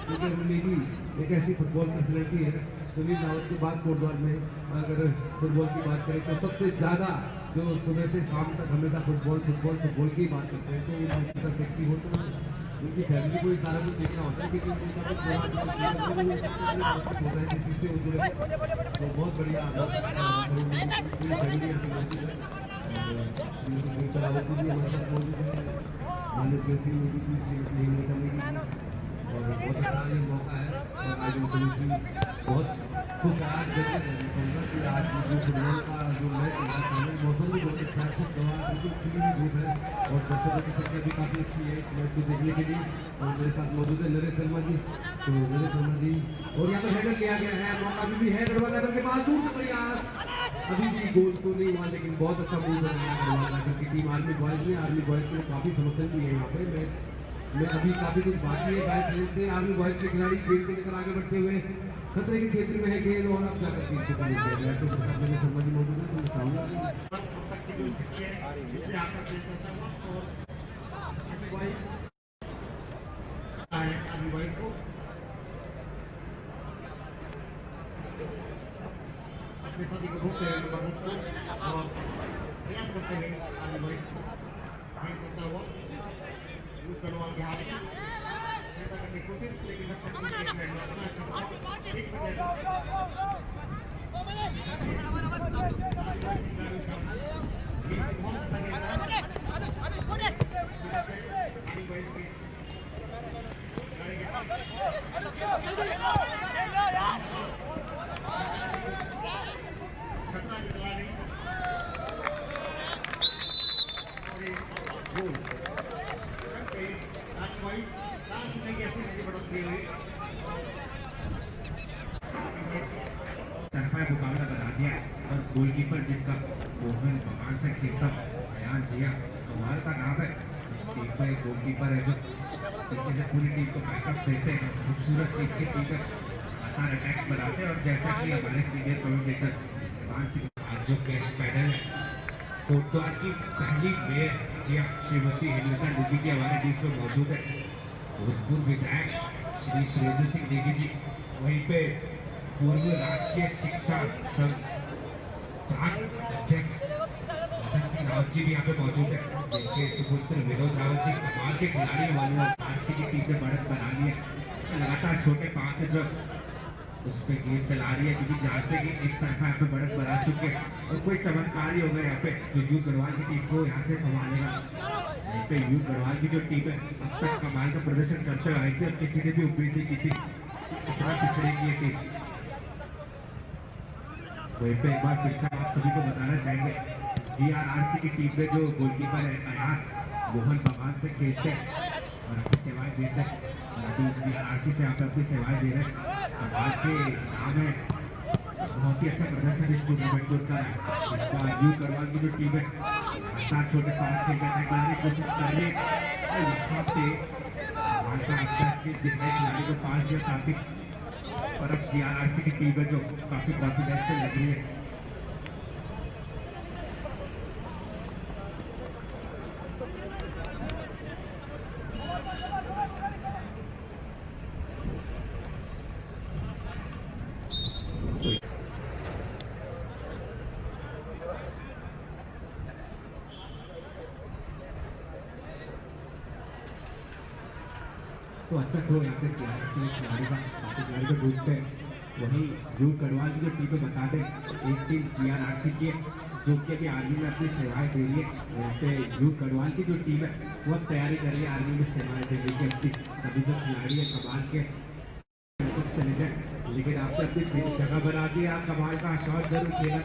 क्योंकि अरुण नेगी एक ऐसी फुटबॉल पर्सनैलिटी है सुनील रावत के बाद कोटद्वार में अगर फुटबॉल की बात करें तो सबसे ज़्यादा जो सुबह से शाम तक हमेशा फुटबॉल की ही बात करते हैं। तो ये व्यक्ति हो तो उनकी फैमिली को सारा कुछ देखना होता है, क्योंकि उनका कुछ होता है जिस चीज़ से तो बहुत बढ़िया और बहुत अच्छा ये मौका है और आज उनको बहुत खुश आज जैसे कहूँगा कि आज जो फुटबॉल का जो मैच है शामिल मौसम भी बहुत अच्छा है, खुश गवाह बिल्कुल खिली हुई धूप है और दर्शकों की संख्या भी काफ़ी अच्छी है इस मैच को देखने के लिए। और मेरे साथ मौजूद है नरेश शर्मा जी, तो नरेश शर्मा जी और यहाँ पर हेडर लिया गया है, मौका भी है दरवाजा के पास दूर से प्रयास, अभी भी गोल तो नहीं हुआ लेकिन बहुत अच्छा मूव बनाया दरवाजा की टीम आर्मी बॉयज ने। आर्मी बॉयज के लिए काफ़ी समर्थन भी है यहाँ पे मैच में, अभी काफ़ी कुछ बाकी है गाइस खेलते आर्मी बॉयज के खिलाड़ी खेल को लेकर आगे बढ़ते हुए खतरे के क्षेत्र में है गेंद और अब जाकर टीम को पहुंच गया तो मेरे समझ मौजूद है तो मैं चाहूँगा को अपने साथी को ढूंढते हैं और प्रयास करते हैं आर्मी बॉयज करता हुआ यूज करवा के हाथ करने की कोशिश लेकिन तरफा मुकाबला बना दिया और गोलकीपर जिसका मोहन भगवान से खेलता बयान दिया कमाल का नाम है। टीम का एक गोलकीपर है जो तरीके से पूरी टीम को बैकअप देते हैं, खूबसूरत टीम के टीम आसान अटैक बनाते हैं। और जैसा कि हमारे सीनियर कमेंटेटर जो कैश मेडल है कोटद्वार की पहली मेयर जी श्रीमती हेमलता नेगी जी हमारे बीच में मौजूद है, भोजपुर विधायक श्री सुरेंद्र सिंह नेगी जी, वहीं पे पूर्व राष्ट्रीय शिक्षा संघ अध्यक्ष रावत जी भी यहाँ पे मौजूद है, जिनके सुपुत्र विनोद रावत जी कमाल के खिलाड़ी वाले भारतीय की टीम में बढ़त बना ली है। लगातार छोटे पांच से जो उस पर गेम चला रही है क्योंकि जानते हैं कि एक तरफा यहाँ पे बढ़त बना चुके हैं और कोई चमत्कार ही होगा यहाँ पे जो यू गढ़वाल की टीम को यहाँ से संभालेगा। यहाँ पे यू गढ़वाल की जो टीम है अब तक कमाल का प्रदर्शन करते हुए आई थी और किसी ने भी उम्मीद नहीं की थी इतना पिछड़ेगी ये टीम। वहीं पे एक बार फिर से आप सभी को बताना चाहेंगे GRRC की टीम में जो गोलकीपर है अयान मोहन भगवान से खेलते हैं और अपनी सेवाएं देते हैं और अभी GRRC से आप अपनी सेवाएं दे रहे हैं। कमाल के नाम है, बहुत ही अच्छा प्रदर्शन इस टूर्नामेंट को कर रहा है। यू गढ़वाल की जो टीम है लगातार छोटे पास से करने की कोशिश कर रही है और यहाँ पे खिलाड़ी को पास दिया काफी और अब GRRC की टीम है जो काफी कॉन्फिडेंस से लग रही है। तो अच्छा थ्रो यहाँ पे खिलाड़ी को ढूंढते हैं। वहीं यू गढ़वाल की जो टीम को बता दें एक टीम GRRC की है जो कि आर्मी में अपनी सेवाएं दे रही है। यहाँ पे यू गढ़वाल की जो टीम है वो तैयारी कर रही है आर्मी में सेवाएं देने की। अपनी सभी जो खिलाड़ी है कमाल के चले जाए लेकिन आपने अपनी जगह बना दी, आप कमाल का शॉट जरूर खेला।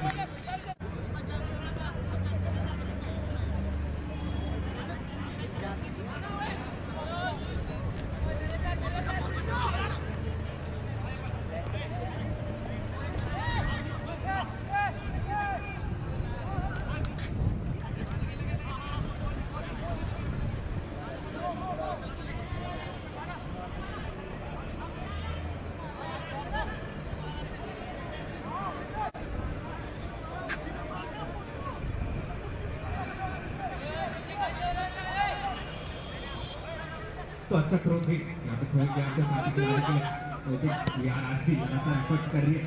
तो अच्छा थ्रो थी यहाँ पे थ्रो के आपके साथी खिलाड़ी के लिए GRRC लगातार एफर्ट कर रही है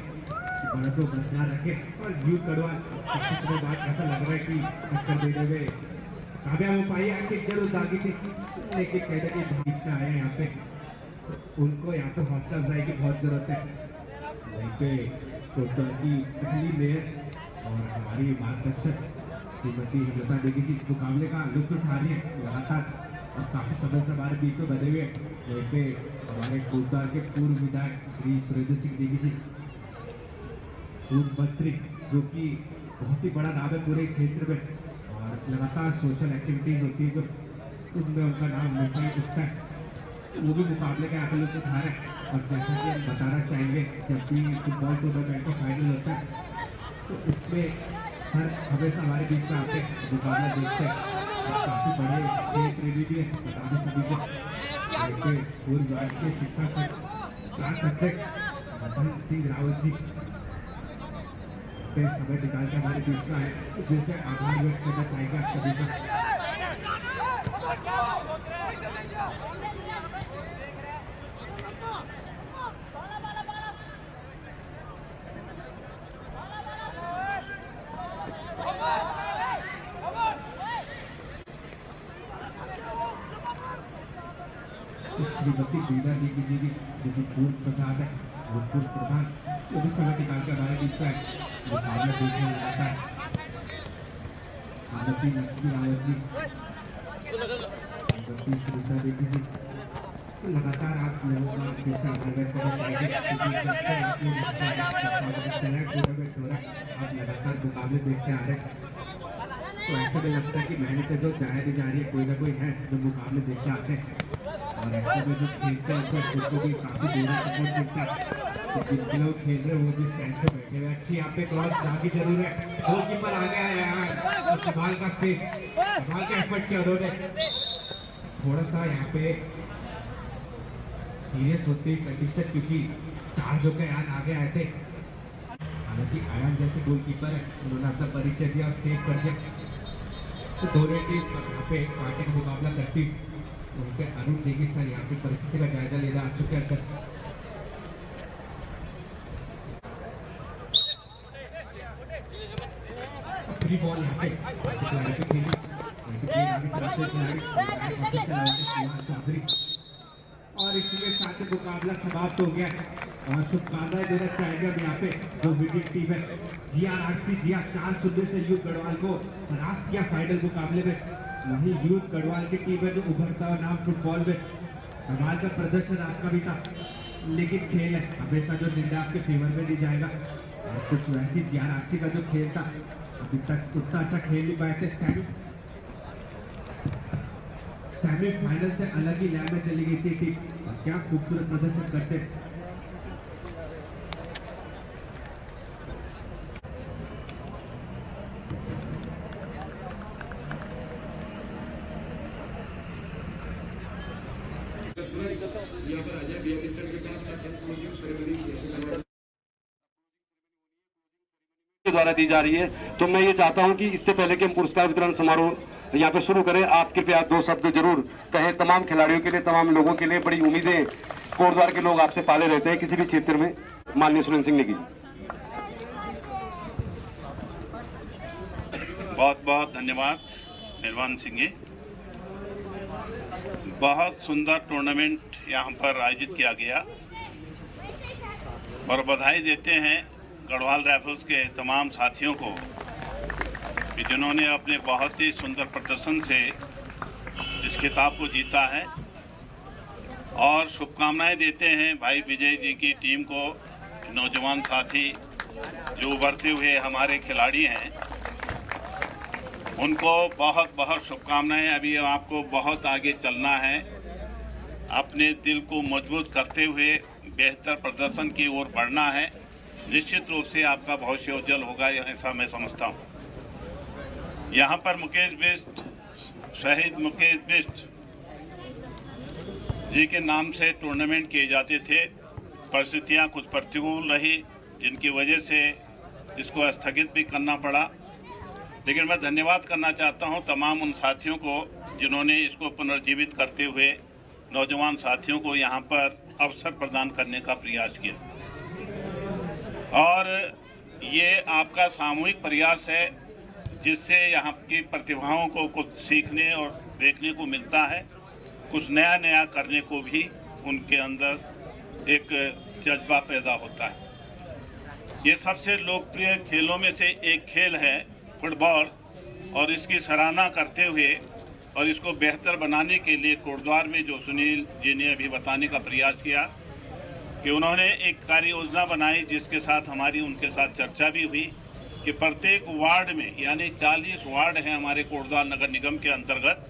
बड़े को बरकरार रखे और यू गढ़वाल सबसे बात ऐसा लग रहा है कि टक्कर देने में कामयाब हो पाई है। जरूर दागी थी लेकिन कहते कि जीतना आए यहाँ पे उनको यहाँ पे हौसला अफजाई की बहुत जरूरत है। वहीं पे कोटद्वार की पहली मेयर और हमारी मार्गदर्शक श्रीमती हेमलता नेगी जी मुकाबले का लुत्फ उठा रही है, लगातार और काफी समय से हमारे बीच में बने हुए वहीं पे हमारे कोटद्वार के पूर्व विधायक श्री सुरेंद्र सिंह नेगी जी, पूर्व मंत्री, जो कि बहुत ही बड़ा नाम है पूरे क्षेत्र में और लगातार सोशल एक्टिविटीज होती है जो उनमें उनका नाम हमेशा ही उठता है, वो भी मुकाबले के आगे लोग उठा रहे हैं। और जैसा कि हम बताना चाहेंगे, जब भी फुटबॉल टूर्नामेंट का फाइनल होता है तो उसमें सर हमेशा हमारे बीच में आते मुकाबला देखते हैं और काफ़ी बड़े खेल प्रेमी भी है। बताने सभी को पूर्व विभाग के शिक्षा क्लास अध्यक्ष मदन सिंह रावत जी समय निकाल के हमारे बीच में आए, जिनसे आभार व्यक्त करना चाहेंगे आप सभी का। श्रीमती बीना देवी जी जो कि पूर्व प्रधान है, वो पूर्व प्रधान, वो भी समय निकाल कर हमारे बीच में मुकाबला देखने आता है। श्रीमती लक्ष्मी रावत जी, श्रीमती सुनीता देवी जी, लगातार आप लोगों का फिर से आभार व्यक्त करना चाहेंगे टूर्नामेंट हो रहा है, आप लगातार मुकाबले देखते आ रहे हैं, तो ऐसे में लगता है कि मेहनत जो जारी जा रही है, कोई ना कोई है जो मुकाबले देखते आते हैं और ऐसे में जो खेलते हैं उनको भी काफी देर सपोर्ट मिलता है। तो जिनके लोग खेल रहे हैं वो भी स्टैंड पे बैठे हुए। अच्छी यहाँ पे क्रॉस जाने की जरूर है, गोलकीपर आ गया है यार, और कमाल का सेव, कमाल का एफर्ट किया उन्होंने। थोड़ा सा यहाँ पे सीरियस होती है कंडीशन, क्योंकि 4 जो के यार आगे आए थे, हालांकि आयान जैसे गोलकीपर है, उन्होंने अपना परिचय दिया और सेव कर दिया। तो दोनों टीम यहाँ पे पार्टी का मुकाबला करती, उनके अरुण नेगी सर यहाँ पे परिस्थिति का जायजा लेना आ चुके हैं। फ्री बॉल यहाँ पे खेली और इसके साथ मुकाबला समाप्त हो गया और शुभकामनाएं देना चाहेंगे हम यहाँ पे जो विकेट टीम है GRRC 4-0 से यूथ गढ़वाल को हरास किया फाइनल मुकाबले में। वही यूथ गढ़वाल की टीम है जो उभरता हुआ नाम फुटबॉल में, कमाल का प्रदर्शन आपका भी था, लेकिन खेल है हमेशा जो निर्णय आपके फेवर में नहीं जाएगा। और कुछ वैसी GRRC का जो खेल था अभी तक उतना अच्छा खेल नहीं पाए थे। सेमीफाइनल से अलग ही लैब में चली गई थी टीम और क्या खूबसूरत प्रदर्शन करते। द्वारा दी जा रही है, तो मैं ये चाहता हूं कि इससे पहले कि हम पुरस्कार वितरण समारोह यहाँ पे शुरू करें, आप कृपया 2 शब्द जरूर कहें। तमाम खिलाड़ियों के लिए, तमाम लोगों के लिए बड़ी उम्मीदें कोटद्वार के लोग आपसे पाले रहते हैं किसी भी क्षेत्र में। माननीय सुरेंद्र सिंह नेगी। बहुत बहुत धन्यवाद मेहरबान सिंह जी। बहुत सुंदर टूर्नामेंट यहाँ पर आयोजित किया गया और बधाई देते हैं गढ़वाल राइफल्स के तमाम साथियों को कि जिन्होंने अपने बहुत ही सुंदर प्रदर्शन से इस खिताब को जीता है। और शुभकामनाएं देते हैं भाई विजय जी की टीम को, नौजवान साथी जो उभरते हुए हमारे खिलाड़ी हैं, उनको बहुत बहुत शुभकामनाएं। अभी आपको बहुत आगे चलना है, अपने दिल को मजबूत करते हुए बेहतर प्रदर्शन की ओर बढ़ना है। निश्चित रूप से आपका भविष्य उज्जवल होगा, ऐसा मैं समझता हूँ। यहाँ पर मुकेश बिष्ट, शहीद मुकेश बिष्ट जी के नाम से टूर्नामेंट किए जाते थे। परिस्थितियाँ कुछ प्रतिकूल रही, जिनकी वजह से इसको स्थगित भी करना पड़ा, लेकिन मैं धन्यवाद करना चाहता हूँ तमाम उन साथियों को जिन्होंने इसको पुनर्जीवित करते हुए नौजवान साथियों को यहाँ पर अवसर प्रदान करने का प्रयास किया। और ये आपका सामूहिक प्रयास है जिससे यहाँ की प्रतिभाओं को कुछ सीखने और देखने को मिलता है, कुछ नया नया करने को भी उनके अंदर एक जज्बा पैदा होता है। ये सबसे लोकप्रिय खेलों में से एक खेल है फुटबॉल, और इसकी सराहना करते हुए और इसको बेहतर बनाने के लिए कोटद्वार में जो सुनील जी ने अभी बताने का प्रयास किया कि उन्होंने एक कार्य योजना बनाई, जिसके साथ हमारी उनके साथ चर्चा भी हुई कि प्रत्येक वार्ड में, यानी 40 वार्ड हैं हमारे कोटद्वार नगर निगम के अंतर्गत,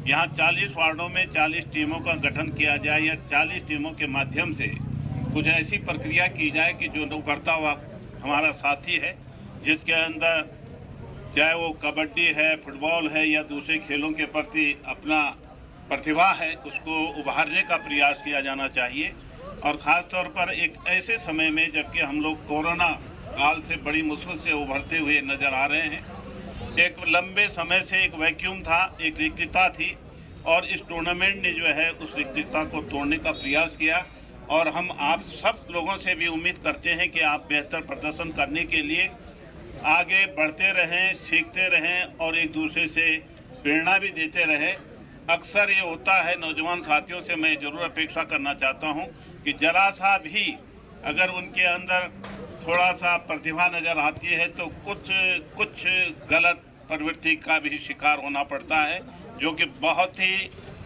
यहाँ 40 वार्डों में 40 टीमों का गठन किया जाए या 40 टीमों के माध्यम से कुछ ऐसी प्रक्रिया की जाए कि जो उभरता हुआ हमारा साथी है, जिसके अंदर चाहे वो कबड्डी है, फुटबॉल है या दूसरे खेलों के प्रति अपना प्रतिभा है, उसको उभारने का प्रयास किया जाना चाहिए। और ख़ास तौर पर एक ऐसे समय में जबकि हम लोग कोरोना काल से बड़ी मुश्किल से उभरते हुए नज़र आ रहे हैं, एक लंबे समय से एक वैक्यूम था, एक रिक्तता थी, और इस टूर्नामेंट ने जो है उस रिक्तता को तोड़ने का प्रयास किया। और हम आप सब लोगों से भी उम्मीद करते हैं कि आप बेहतर प्रदर्शन करने के लिए आगे बढ़ते रहें, सीखते रहें और एक दूसरे से प्रेरणा भी देते रहें। अक्सर ये होता है, नौजवान साथियों से मैं ज़रूर अपेक्षा करना चाहता हूँ कि जरा सा भी अगर उनके अंदर थोड़ा सा प्रतिभा नज़र आती है तो कुछ गलत प्रवृत्ति का भी शिकार होना पड़ता है, जो कि बहुत ही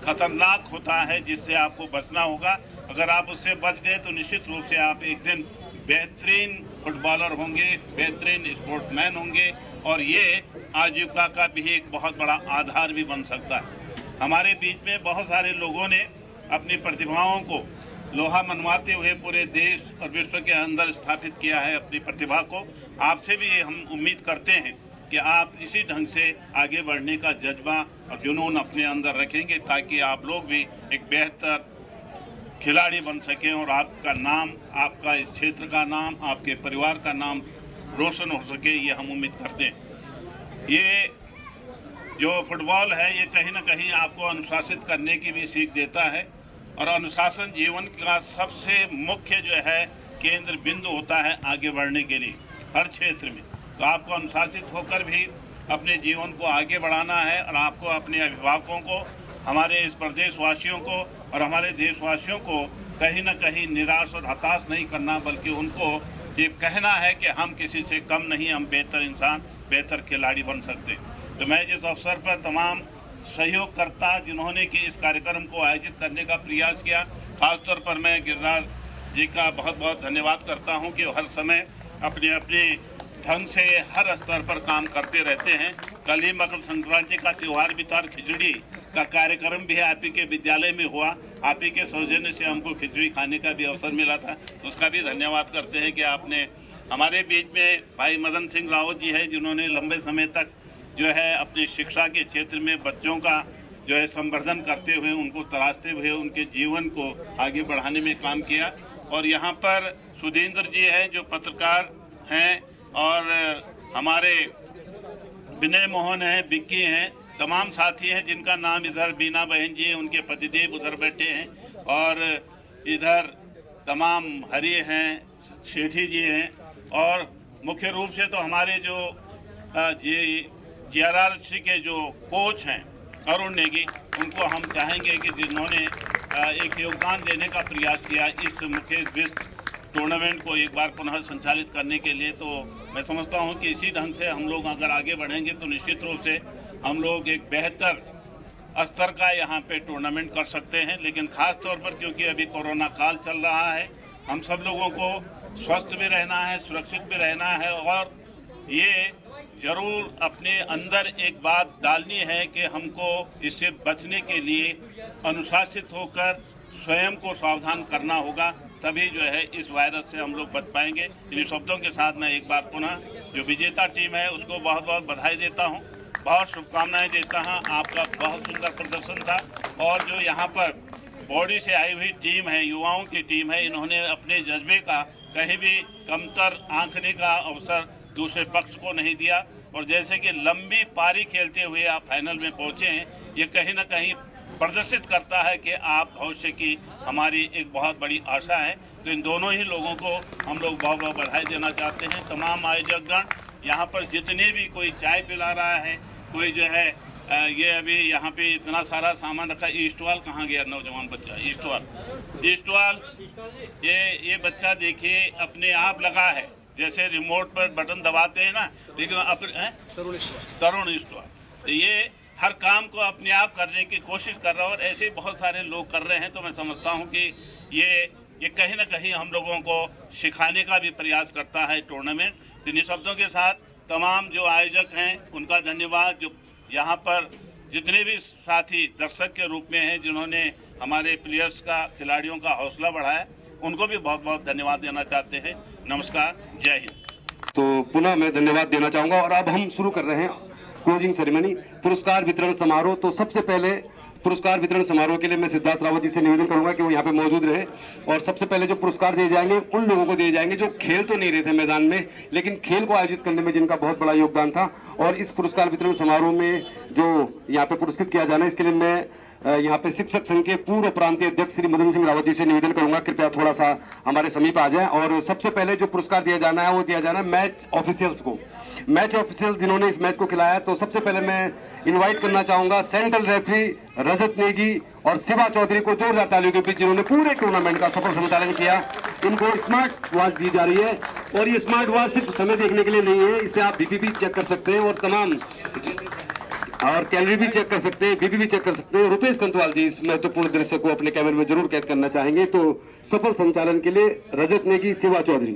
खतरनाक होता है, जिससे आपको बचना होगा। अगर आप उससे बच गए तो निश्चित रूप से आप एक दिन बेहतरीन फुटबॉलर होंगे, बेहतरीन स्पोर्ट्समैन होंगे, और ये आजीविका का भी एक बहुत बड़ा आधार भी बन सकता है। हमारे बीच में बहुत सारे लोगों ने अपनी प्रतिभाओं को लोहा मनवाते हुए पूरे देश और विश्व के अंदर स्थापित किया है अपनी प्रतिभा को। आपसे भी हम उम्मीद करते हैं कि आप इसी ढंग से आगे बढ़ने का जज्बा और जुनून अपने अंदर रखेंगे, ताकि आप लोग भी एक बेहतर खिलाड़ी बन सकें और आपका नाम, आपका इस क्षेत्र का नाम, आपके परिवार का नाम रोशन हो सके, ये हम उम्मीद करते हैं। ये जो फुटबॉल है ये कहीं ना कहीं आपको अनुशासित करने की भी सीख देता है, और अनुशासन जीवन का सबसे मुख्य जो है केंद्र बिंदु होता है आगे बढ़ने के लिए हर क्षेत्र में। तो आपको अनुशासित होकर भी अपने जीवन को आगे बढ़ाना है, और आपको अपने अभिभावकों को, हमारे इस प्रदेशवासियों को और हमारे देशवासियों को कहीं ना कहीं निराश और हताश नहीं करना, बल्कि उनको ये कहना है कि हम किसी से कम नहीं, हम बेहतर इंसान, बेहतर खिलाड़ी बन सकते हैं। तो मैं जिस अवसर पर तमाम सहयोगकर्ता जिन्होंने कि इस कार्यक्रम को आयोजित करने का प्रयास किया, खासतौर पर मैं गिरिराज जी का बहुत बहुत धन्यवाद करता हूं कि हर समय अपने अपने ढंग से हर स्तर पर काम करते रहते हैं। कल ही मकर संक्रांति का त्यौहार भी था, खिचड़ी का कार्यक्रम भी आप ही के विद्यालय में हुआ। आप ही के सौजन्य से हमको खिचड़ी खाने का भी अवसर मिला था, उसका भी धन्यवाद करते हैं कि आपने हमारे बीच में भाई मदन सिंह रावत जी है, जिन्होंने लंबे समय तक जो है अपनी शिक्षा के क्षेत्र में बच्चों का जो है संवर्धन करते हुए, उनको तराशते हुए उनके जीवन को आगे बढ़ाने में काम किया। और यहाँ पर सुधींद्र जी हैं जो पत्रकार हैं, और हमारे विनय मोहन हैं, बिक्की हैं, तमाम साथी हैं जिनका नाम इधर बीना बहन जी हैं, उनके पतिदेव उधर बैठे हैं, और इधर तमाम हरि हैं, सेठी जी हैं, और मुख्य रूप से तो हमारे जो JRRC के जो कोच हैं अरुण नेगी, उनको हम चाहेंगे कि जिन्होंने एक योगदान देने का प्रयास किया इस मुकेश बिस्ट टूर्नामेंट को एक बार पुनः संचालित करने के लिए। तो मैं समझता हूं कि इसी ढंग से हम लोग अगर आगे बढ़ेंगे तो निश्चित रूप से हम लोग एक बेहतर स्तर का यहाँ पे टूर्नामेंट कर सकते हैं। लेकिन ख़ास तौर पर क्योंकि अभी कोरोना काल चल रहा है, हम सब लोगों को स्वस्थ भी रहना है, सुरक्षित भी रहना है, और ये ज़रूर अपने अंदर एक बात डालनी है कि हमको इससे बचने के लिए अनुशासित होकर स्वयं को सावधान करना होगा, तभी जो है इस वायरस से हम लोग बच पाएंगे। इन शब्दों के साथ मैं एक बार पुनः जो विजेता टीम है उसको बहुत बहुत बधाई देता हूं, बहुत शुभकामनाएं देता हूं। आपका बहुत सुंदर प्रदर्शन था, और जो यहाँ पर बॉडी से आई हुई टीम है, युवाओं की टीम है, इन्होंने अपने जज्बे का कहीं भी कमतर आंकने का अवसर दूसरे पक्ष को नहीं दिया, और जैसे कि लंबी पारी खेलते हुए आप फाइनल में पहुँचे हैं, ये कहीं ना कहीं प्रदर्शित करता है कि आप भविष्य की हमारी एक बहुत बड़ी आशा है। तो इन दोनों ही लोगों को हम लोग बहुत बहुत बधाई देना चाहते हैं। तमाम आयोजकगण यहाँ पर जितने भी, कोई चाय पिला रहा है, कोई जो है ये अभी यहाँ पे इतना सारा सामान रखा। ईस्टवाल कहाँ गया नौजवान बच्चा? ईस्टवाल ये बच्चा देखिए अपने आप लगा है, जैसे रिमोट पर बटन दबाते हैं ना, लेकिन तरुण ईस्टवाल, ये हर काम को अपने आप करने की कोशिश कर रहा है और ऐसे ही बहुत सारे लोग कर रहे हैं। तो मैं समझता हूं कि ये कहीं ना कहीं हम लोगों को सिखाने का भी प्रयास करता है टूर्नामेंट। तो इन शब्दों के साथ तमाम जो आयोजक हैं उनका धन्यवाद, जो यहाँ पर जितने भी साथी दर्शक के रूप में हैं जिन्होंने हमारे प्लेयर्स का, खिलाड़ियों का हौसला बढ़ाया, उनको भी बहुत बहुत धन्यवाद देना चाहते हैं। नमस्कार, जय हिंद। तो पुनः मैं धन्यवाद देना चाहूँगा और अब हम शुरू कर रहे हैं क्लोजिंग सेरेमनी, पुरस्कार वितरण समारोह। तो सबसे पहले पुरस्कार वितरण समारोह के लिए मैं सिद्धार्थ रावत जी से निवेदन करूंगा कि वो यहाँ पे मौजूद रहे। और सबसे पहले जो पुरस्कार दिए जाएंगे उन लोगों को दिए जाएंगे जो खेल तो नहीं रहे थे मैदान में, लेकिन खेल को आयोजित करने में जिनका बहुत बड़ा योगदान था। और इस पुरस्कार वितरण समारोह में जो यहाँ पे पुरस्कृत किया जाना है, इसके लिए मैं यहाँ पे शिक्षक संघ के पूर्व प्रांतीय अध्यक्ष श्री मदन सिंह रावत जी से निवेदन करूंगा कृपया थोड़ा सा हमारे समीप आ जाए। और सबसे पहले जो पुरस्कार दिया जाना है वो दिया जाना है मैच ऑफिशियल्स को, मैच ऑफिशियल्स जिन्होंने इस मैच को खिलाया। तो सबसे पहले मैं इनवाइट करना चाहूंगा सेंट्रल रेफरी रजत नेगी और शिवा चौधरी को जोरदार तालियों के बीच, जिन्होंने पूरे टूर्नामेंट का सफल संचालन किया। इनको स्मार्ट वॉच दी जा रही है और ये स्मार्ट वॉच सिर्फ समय देखने के लिए नहीं है, इससे आप बीपी भी चेक कर सकते हैं और तमाम और कैलोरी भी चेक कर सकते हैं, बीपी भी चेक कर सकते हैं। रुपेश कंतवाल जी इस महत्वपूर्ण दृश्य को अपने कैमरे में जरूर कैद करना चाहेंगे। तो सफल संचालन के लिए रजत नेगी, शिवा चौधरी।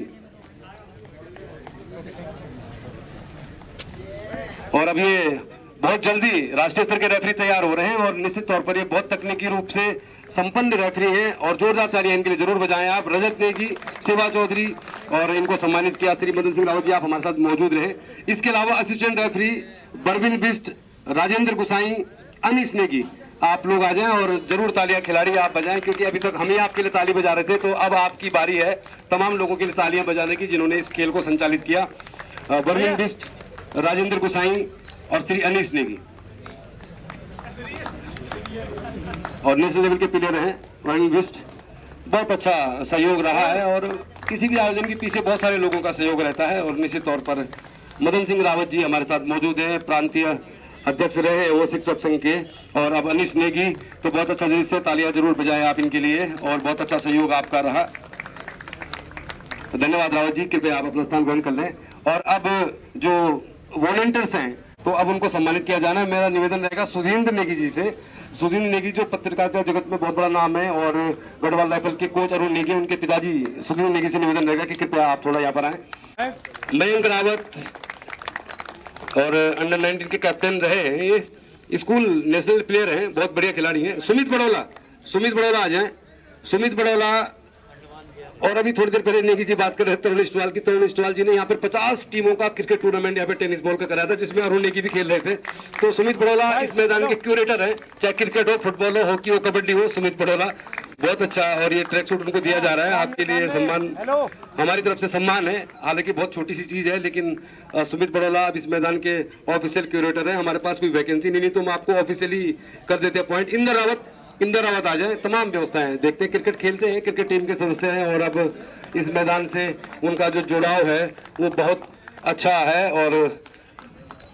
और अब ये बहुत जल्दी राष्ट्रीय स्तर के रेफरी तैयार हो रहे हैं और निश्चित तौर पर ये बहुत तकनीकी रूप से संपन्न रेफरी हैं और जोरदार तालियां इनके लिए जरूर बजाएं आप। रजत नेगी, शिवा चौधरी और इनको सम्मानित किया श्री मदन सिंह रावत जी, आप हमारे साथ मौजूद रहे। इसके अलावा असिस्टेंट रेफरी बरविन बिस्ट, राजेंद्र गुसाई, अनीस नेगी, आप लोग आ जाएं और जरूर तालियां खिलाड़ी आप बजाएं, क्योंकि अभी तक हम ही आपके लिए ताली बजा रहे थे। तो अब आपकी बारी है तमाम लोगों के लिए तालियां बजाने की जिन्होंने इस खेल को संचालित किया। बरविन बिस्ट, राजेंद्र गुसाई और श्री अनीस नेगी और नेशनल लेवल के प्लेयर हैं बरविन बिस्ट। बहुत अच्छा सहयोग रहा है और किसी भी आयोजन के पीछे बहुत सारे लोगों का सहयोग रहता है। और निश्चित तौर पर मदन सिंह रावत जी हमारे साथ मौजूद हैं, प्रांतीय अध्यक्ष रहे वो शिक्षक संघ के। और अब अनीस नेगी, तो बहुत अच्छा दिल से तालियां जरूर बजाएं आप इनके लिए और बहुत अच्छा सहयोग आपका रहा। धन्यवाद रावत जी, कृपया आप अपना स्थान ग्रहण कर लें। और अब जो वॉलंटियर्स हैं तो अब उनको सम्मानित किया जाना है। मेरा निवेदन रहेगा सुधींद्र नेगी जी से। सुधींद्र नेगी जो पत्रकारिता जगत में बहुत बड़ा नाम है और गढ़वाल राइफल के कोच अरुण नेगी, उनके पिताजी सुधींद्र नेगी से निवेदन रहेगा कि कृपया आप थोड़ा यहाँ पर आए। मयंक रावत और अंडर 19 के कैप्टन रहे हैं, ये स्कूल नेशनल प्लेयर हैं, बहुत बढ़िया खिलाड़ी हैं। सुमित बड़ौला आ जाए। सुमित बड़ौला और अभी थोड़ी देर पहले नेगी जी बात कर रहे थे तरुण इस्टवाल की। तरुण इस्टवाल जी ने यहाँ पर 50 टीमों का क्रिकेट टूर्नामेंट यहाँ पे टेनिस बॉल का कराया था, जिसमें अरुण नेगी भी खेल रहे थे। तो सुमित बड़ौला इस मैदान के क्यूरेटर हैं, चाहे क्रिकेट हो, फुटबॉल हो, हॉकी हो, कबड्डी हो। सुमित बड़ौला बहुत अच्छा, और ये ट्रैक सूट उनको दिया जा रहा है। आपके लिए सम्मान, हमारी तरफ से सम्मान है, हालांकि बहुत छोटी सी चीज है, लेकिन सुमित बड़ौला अब इस मैदान के ऑफिशियल क्यूरेटर है। हमारे पास कोई वैकेंसी नहीं, तो हम आपको ऑफिशियली कर देते हैं अपॉइंट। इंदर रावत आ जाए। तमाम व्यवस्थाएं देखते हैं, क्रिकेट खेलते हैं, क्रिकेट टीम के सदस्य हैं और अब इस मैदान से उनका जो जुड़ाव है वो बहुत अच्छा है और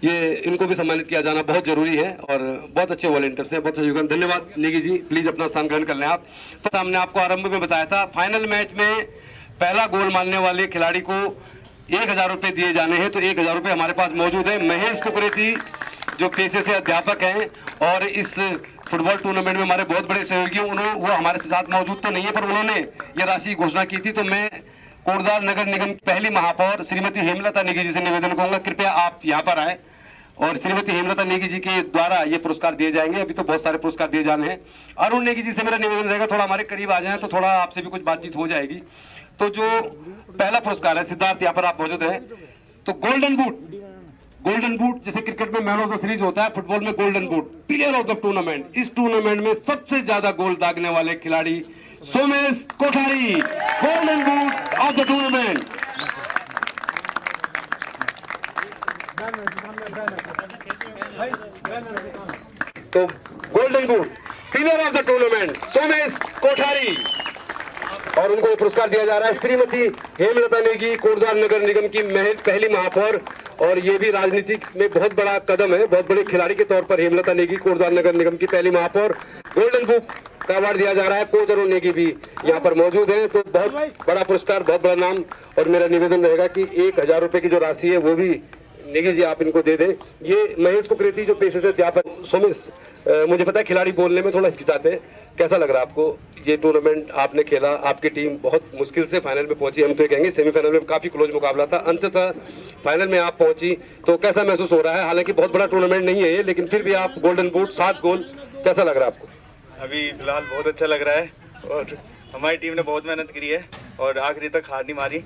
ये इनको भी सम्मानित किया जाना बहुत जरूरी है। और बहुत अच्छे वॉलंटियर्स हैं, बहुत अच्छा योगदान। धन्यवाद नेगी जी, प्लीज अपना स्थान ग्रहण कर लें आप। तो हमने आपको आरंभ में बताया था, फाइनल मैच में पहला गोल मारने वाले खिलाड़ी को 1000 रुपये दिए जाने हैं। तो 1000 रुपये हमारे पास मौजूद है। महेश कुकरेती जो पेशे से अध्यापक हैं और इस फुटबॉल टूर्नामेंट में हमारे बहुत बड़े सहयोगी, वो हमारे साथ मौजूद तो नहीं है, पर उन्होंने ये राशि घोषणा की थी। तो मैं कोटद्वार नगर निगम की पहली महापौर श्रीमती हेमलता नेगी जी से निवेदन करूंगा, कृपया आप यहाँ पर आए और श्रीमती हेमलता नेगी जी के द्वारा ये पुरस्कार दिए जाएंगे। अभी तो बहुत सारे पुरस्कार दिए जाने हैं। अरुण नेगी जी से मेरा निवेदन रहेगा थोड़ा हमारे करीब आ जाए, तो थोड़ा आपसे भी कुछ बातचीत हो जाएगी। तो जो पहला पुरस्कार है, सिद्धार्थ यहाँ पर आप मौजूद है, तो गोल्डन बूट जैसे क्रिकेट में मैन ऑफ द सीरीज होता है, फुटबॉल में golden boot, player of the tournament. इस टूर्नामेंट में सबसे ज्यादा गोल दागने वाले खिलाड़ी Somesh Kothari, golden boot of the tournament. तो golden boot player of the tournament Somesh Kothari, और उनको पुरस्कार दिया जा रहा है श्रीमती हेमलता नेगी, कोटद्वार नगर निगम की पहली महापौर। और ये भी राजनीति में बहुत बड़ा कदम है, बहुत बड़े खिलाड़ी के तौर पर हेमलता नेगी, कोटद्वार नगर निगम की पहली महापौर। गोल्डन बुक का अवार्ड दिया जा रहा है, कोच अरुण नेगी भी यहाँ पर मौजूद है। तो बहुत बड़ा पुरस्कार, बहुत बड़ा नाम। और मेरा निवेदन रहेगा कि 1000 रुपए की जो राशि है वो भी नेगी जी आप इनको दे दें। ये महेश कुकरेती जो पेशे से अध्यापक। सोमेश, मुझे पता है खिलाड़ी बोलने में थोड़ा हिचकिचाते हैं, कैसा लग रहा है आपको? ये टूर्नामेंट आपने खेला, आपकी टीम बहुत मुश्किल से फाइनल में पहुंची, हम तो ये कहेंगे सेमीफाइनल में काफी क्लोज मुकाबला था, अंततः फाइनल में आप पहुंची, तो कैसा महसूस हो रहा है? हालांकि बहुत बड़ा टूर्नामेंट नहीं है ये, लेकिन फिर भी आप गोल्डन बूट, 7 गोल, कैसा लग रहा है आपको? अभी फिलहाल बहुत अच्छा लग रहा है और हमारी टीम ने बहुत मेहनत करी है और आखिरी तक हार नहीं मारी,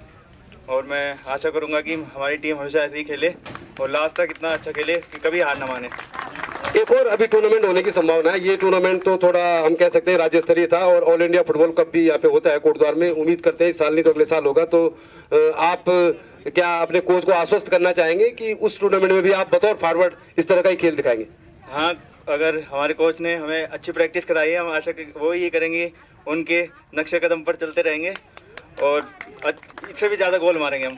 और मैं आशा करूंगा कि हमारी टीम हमेशा ऐसे ही खेले और लास्ट तक इतना अच्छा खेले कि कभी हार ना माने। एक और अभी टूर्नामेंट होने की संभावना है। ये टूर्नामेंट तो थोड़ा हम कह सकते हैं राज्य स्तरीय था, और ऑल इंडिया फुटबॉल कप भी यहाँ पे होता है कोटद्वार में। उम्मीद करते हैं इस साल नहीं तो अगले साल होगा। तो आप क्या अपने कोच को आश्वस्त करना चाहेंगे कि उस टूर्नामेंट में भी आप बतौर फॉरवर्ड इस तरह का ही खेल दिखाएंगे? हाँ, अगर हमारे कोच ने हमें अच्छी प्रैक्टिस कराई है, हम आशा वो ये करेंगे, उनके नक्शे कदम पर चलते रहेंगे और इससे भी ज़्यादा गोल मारेंगे हम।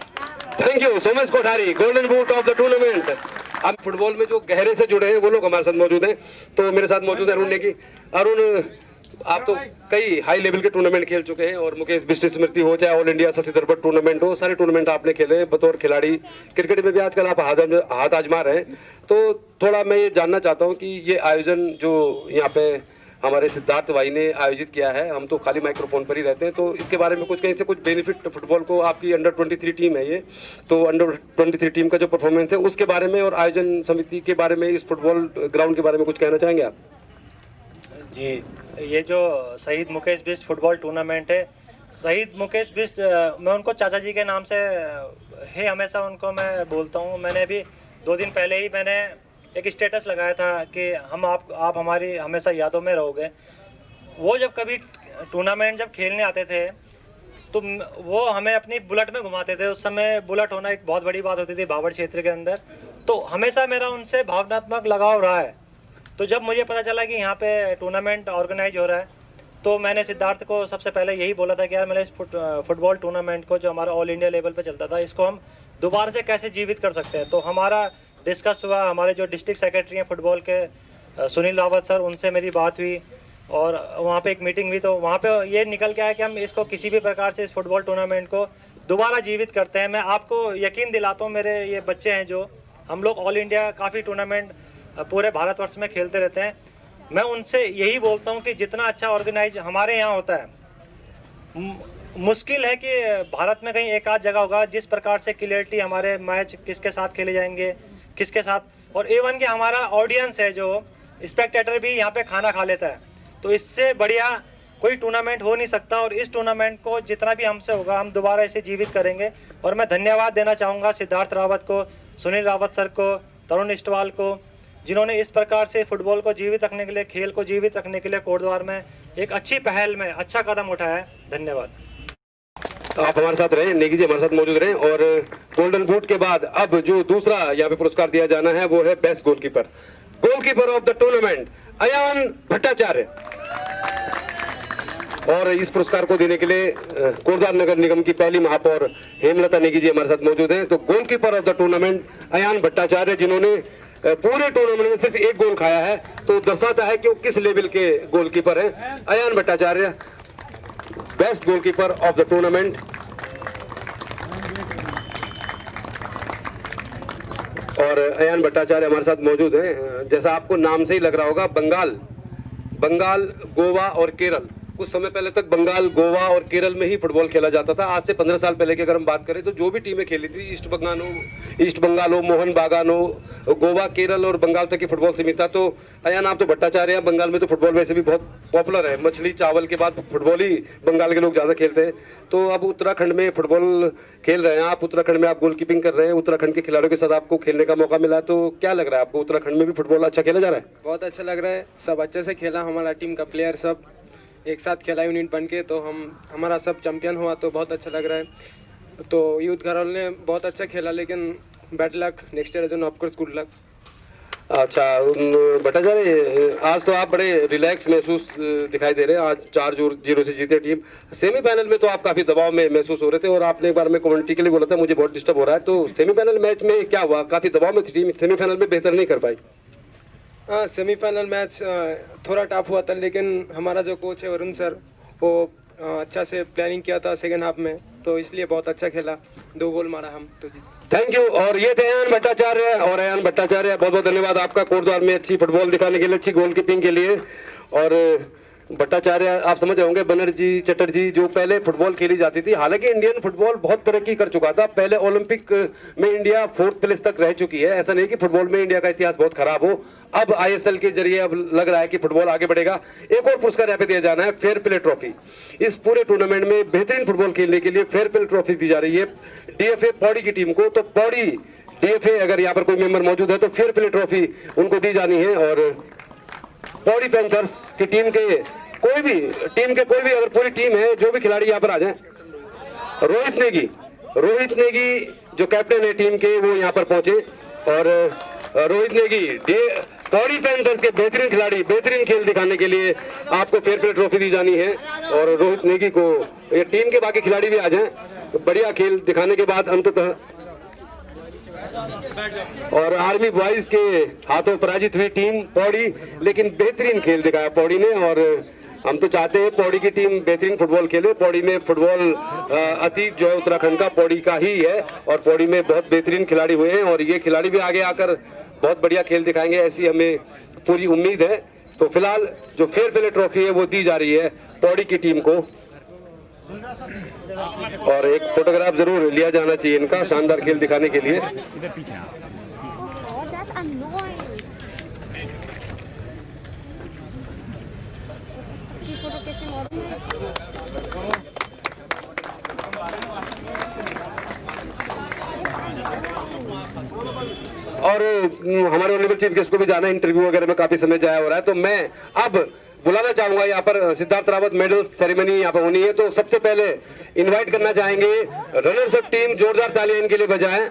Thank you Somesh Kothari, golden boot of the tournament. अब फुटबॉल में जो गहरे से जुड़े हैं वो लोग हमारे साथ मौजूद हैं। तो मेरे साथ मौजूद है अरुण नेगी। अरुण, आप तो कई हाई लेवल के टूर्नामेंट खेल चुके हैं, और मुकेश बिष्ट स्मृति हो, चाहे ऑल इंडिया शशि दरबट टूर्नामेंट हो, सारे टूर्नामेंट आपने खेले बतौर खिलाड़ी। क्रिकेट में भी आजकल आप हाथ आजमा रहे हैं। तो थोड़ा मैं ये जानना चाहता हूँ कि ये आयोजन जो यहाँ पे हमारे सिद्धार्थ भाई ने आयोजित किया है, हम तो खाली माइक्रोफोन पर ही रहते हैं, तो इसके बारे में कुछ कहीं से कुछ बेनिफिट फुटबॉल को, आपकी अंडर 23 टीम है ये, तो अंडर 23 टीम का जो परफॉर्मेंस है उसके बारे में और आयोजन समिति के बारे में, इस फुटबॉल ग्राउंड के बारे में कुछ कहना चाहेंगे आप? जी, ये जो शहीद मुकेश बिष्ट फुटबॉल टूर्नामेंट है, शहीद मुकेश बिष्ट, मैं उनको चाचा जी के नाम से ही हमेशा उनको मैं बोलता हूँ। मैंने अभी 2 दिन पहले ही मैंने एक स्टेटस लगाया था कि आप हमारी हमेशा यादों में रहोगे। वो जब कभी टूर्नामेंट जब खेलने आते थे तो वो हमें अपनी बुलेट में घुमाते थे। उस समय बुलेट होना एक बहुत बड़ी बात होती थी बाबर क्षेत्र के अंदर, तो हमेशा मेरा उनसे भावनात्मक लगाव रहा है। तो जब मुझे पता चला कि यहाँ पे टूर्नामेंट ऑर्गेनाइज हो रहा है, तो मैंने सिद्धार्थ को सबसे पहले यही बोला था कि यार मैंने इस फुटबॉल टूर्नामेंट को, जो हमारा ऑल इंडिया लेवल पे चलता था, इसको हम दोबारा से कैसे जीवित कर सकते हैं। तो हमारा डिस्कस हुआ, हमारे जो डिस्ट्रिक्ट सेक्रेटरी हैं फुटबॉल के सुनील रावत सर, उनसे मेरी बात हुई और वहाँ पे एक मीटिंग हुई। तो वहाँ पे ये निकल के आया कि हम इसको किसी भी प्रकार से इस फुटबॉल टूर्नामेंट को दोबारा जीवित करते हैं। मैं आपको यकीन दिलाता हूँ, मेरे ये बच्चे हैं जो, हम लोग ऑल इंडिया काफ़ी टूर्नामेंट पूरे भारतवर्ष में खेलते रहते हैं। मैं उनसे यही बोलता हूँ कि जितना अच्छा ऑर्गेनाइज हमारे यहाँ होता है, मुश्किल है कि भारत में कहीं एक आध जगह होगा जिस प्रकार से क्लियरिटी हमारे मैच किसके साथ खेले जाएंगे, किसके साथ, और इवन कि हमारा ऑडियंस है जो स्पेक्टेटर भी यहाँ पे खाना खा लेता है। तो इससे बढ़िया कोई टूर्नामेंट हो नहीं सकता, और इस टूर्नामेंट को जितना भी हमसे होगा हम दोबारा इसे जीवित करेंगे। और मैं धन्यवाद देना चाहूँगा सिद्धार्थ रावत को, सुनील रावत सर को, तरुण इस्टवाल को, जिन्होंने इस प्रकार से फुटबॉल को जीवित रखने के लिए, खेल को जीवित रखने के लिए कोटद्वार में एक अच्छी पहल में अच्छा कदम उठाया है। धन्यवाद। आप हमारे साथ रहे, नेगी जी हमारे साथ मौजूद रहे। और गोल्डन बूट के बाद अब जो दूसरा यहाँ पे पुरस्कार दिया जाना है वो है best goalkeeper. Goalkeeper of the tournament Ayan Bhattacharya. और इस पुरस्कार को देने के लिए कोटद्वार नगर निगम की पहली महापौर हेमलता नेगी जी हमारे साथ मौजूद हैं। तो goalkeeper of the tournament Ayan Bhattacharya, जिन्होंने पूरे टूर्नामेंट में सिर्फ 1 गोल खाया है, तो दर्शाता है कि वो किस लेवल के गोलकीपर हैं। Ayan Bhattacharya, best goalkeeper of the tournament. और अयान भट्टाचार्य हमारे साथ मौजूद हैं। जैसा आपको नाम से ही लग रहा होगा, बंगाल, गोवा और केरल, कुछ समय पहले तक बंगाल, गोवा और केरल में ही फुटबॉल खेला जाता था। आज से 15 साल पहले की अगर हम बात करें तो जो भी टीमें खेली थी, ईस्ट बंगाल हो, मोहन बागान हो, गोवा, केरल और बंगाल तक की फुटबॉल सीमित था। तो अयान, आप तो भट्टाचार्य हैं, बंगाल में तो फुटबॉल वैसे भी बहुत पॉपुलर है, मछली चावल के बाद फुटबॉल ही बंगाल के लोग ज़्यादा खेलते हैं। तो अब उत्तराखंड में फुटबॉल खेल रहे हैं आप, उत्तराखंड में आप गोलकीपिंग कर रहे हैं, उत्तराखंड के खिलाड़ियों के साथ आपको खेलने का मौका मिला, तो क्या लग रहा है आपको? उत्तराखंड में भी फुटबॉल अच्छा खेला जा रहा है? बहुत अच्छा लग रहा है, सब अच्छे से खेला, हमारा टीम का प्लेयर सब एक साथ खेला यूनिट बन के, तो हमारा सब चैंपियन हुआ, तो बहुत अच्छा लग रहा है। तो यूथ घरौल ने बहुत अच्छा खेला, लेकिन bad luck, next year of course good luck. अच्छा भट्टाचार्य, आज तो आप बड़े रिलैक्स महसूस दिखाई दे रहे हैं। आज 4-0 से जीते टीम। सेमीफाइनल में तो आप काफी दबाव में महसूस हो रहे थे, और आपने एक बार में कमेंट्री के लिए बोला था मुझे बहुत डिस्टर्ब हो रहा है। तो सेमीफाइनल मैच में क्या हुआ? काफी दबाव में थी टीम, सेमीफाइनल में बेहतर नहीं कर पाई। हाँ, सेमीफाइनल मैच थोड़ा टफ हुआ था, लेकिन हमारा जो कोच है वरुण सर, वो अच्छा से प्लानिंग किया था सेकेंड हाफ में, तो इसलिए बहुत अच्छा खेला, 2 गोल मारा हम तो जी। Thank you. और ये थे अयान भट्टाचार्य। और अयान भट्टाचार्य, बहुत बहुत धन्यवाद आपका कोटद्वार में अच्छी फुटबॉल दिखाने के लिए, अच्छी गोलकीपिंग के लिए। और भट्टाचार्य, आप समझ रहे होंगे, बनर्जी चटर्जी, जो पहले फुटबॉल खेली जाती थी, हालांकि इंडियन फुटबॉल बहुत तरक्की कर चुका था। पहले ओलंपिक में इंडिया 4th प्लेस तक रह चुकी है। ऐसा नहीं कि फुटबॉल में इंडिया का इतिहास बहुत खराब हो। अब ISL के जरिए अब लग रहा है कि फुटबॉल आगे बढ़ेगा। एक और पुरस्कार यहाँ पे दिया जाना है, फेयर प्ले ट्रॉफी। इस पूरे टूर्नामेंट में बेहतरीन फुटबॉल खेलने के लिए फेयर प्ले ट्रॉफी दी जा रही है DFA पौड़ी की टीम को। तो पौड़ी DFA, अगर यहाँ पर कोई मेंबर मौजूद है तो फेयर प्ले ट्रॉफी उनको दी जानी है। और पौड़ी पैंथर्स की टीम के कोई भी अगर पूरी टीम है, जो भी खिलाड़ी यहाँ पर आ जाए। रोहित नेगी जो कैप्टन है टीम के, वो यहाँ पर पहुंचे। और रोहित नेगी पौड़ी पैंथर्स के बेहतरीन खिलाड़ी, बेहतरीन खेल दिखाने के लिए आपको फेयर प्ले ट्रॉफी दी जानी है। और रोहित नेगी को, ये टीम के बाकी खिलाड़ी भी आ जाएं तो बढ़िया खेल दिखाने के बाद अंततः। और आर्मी बॉयज के हाथों पराजित हुई टीम पौड़ी, लेकिन बेहतरीन खेल दिखाया पौड़ी ने। और हम तो चाहते हैं पौड़ी की टीम बेहतरीन फुटबॉल खेले। पौड़ी में फुटबॉल अतीत जो है उत्तराखंड का पौड़ी का ही है, और पौड़ी में बहुत बेहतरीन खिलाड़ी हुए हैं। और ये खिलाड़ी भी आगे आकर बहुत बढ़िया खेल दिखाएंगे, ऐसी हमें पूरी उम्मीद है। तो फिलहाल जो फेयर प्ले ट्रॉफी है वो दी जा रही है पौड़ी की टीम को। और एक फोटोग्राफ जरूर लिया जाना चाहिए इनका, शानदार खेल दिखाने के लिए। और हमारे ऑनरेबल चीफ गेस्ट को भी जाना है, इंटरव्यू वगैरह में काफी समय जाया हो रहा है। तो मैं अब बुलाना चाहूंगा, यहाँ पर सिद्धार्थ रावत मेडल सेरेमनी यहाँ पर होनी है। तो सबसे पहले इनवाइट करना चाहेंगे रनर्स अप टीम, जोरदार तालियां इनके लिए बजाएं।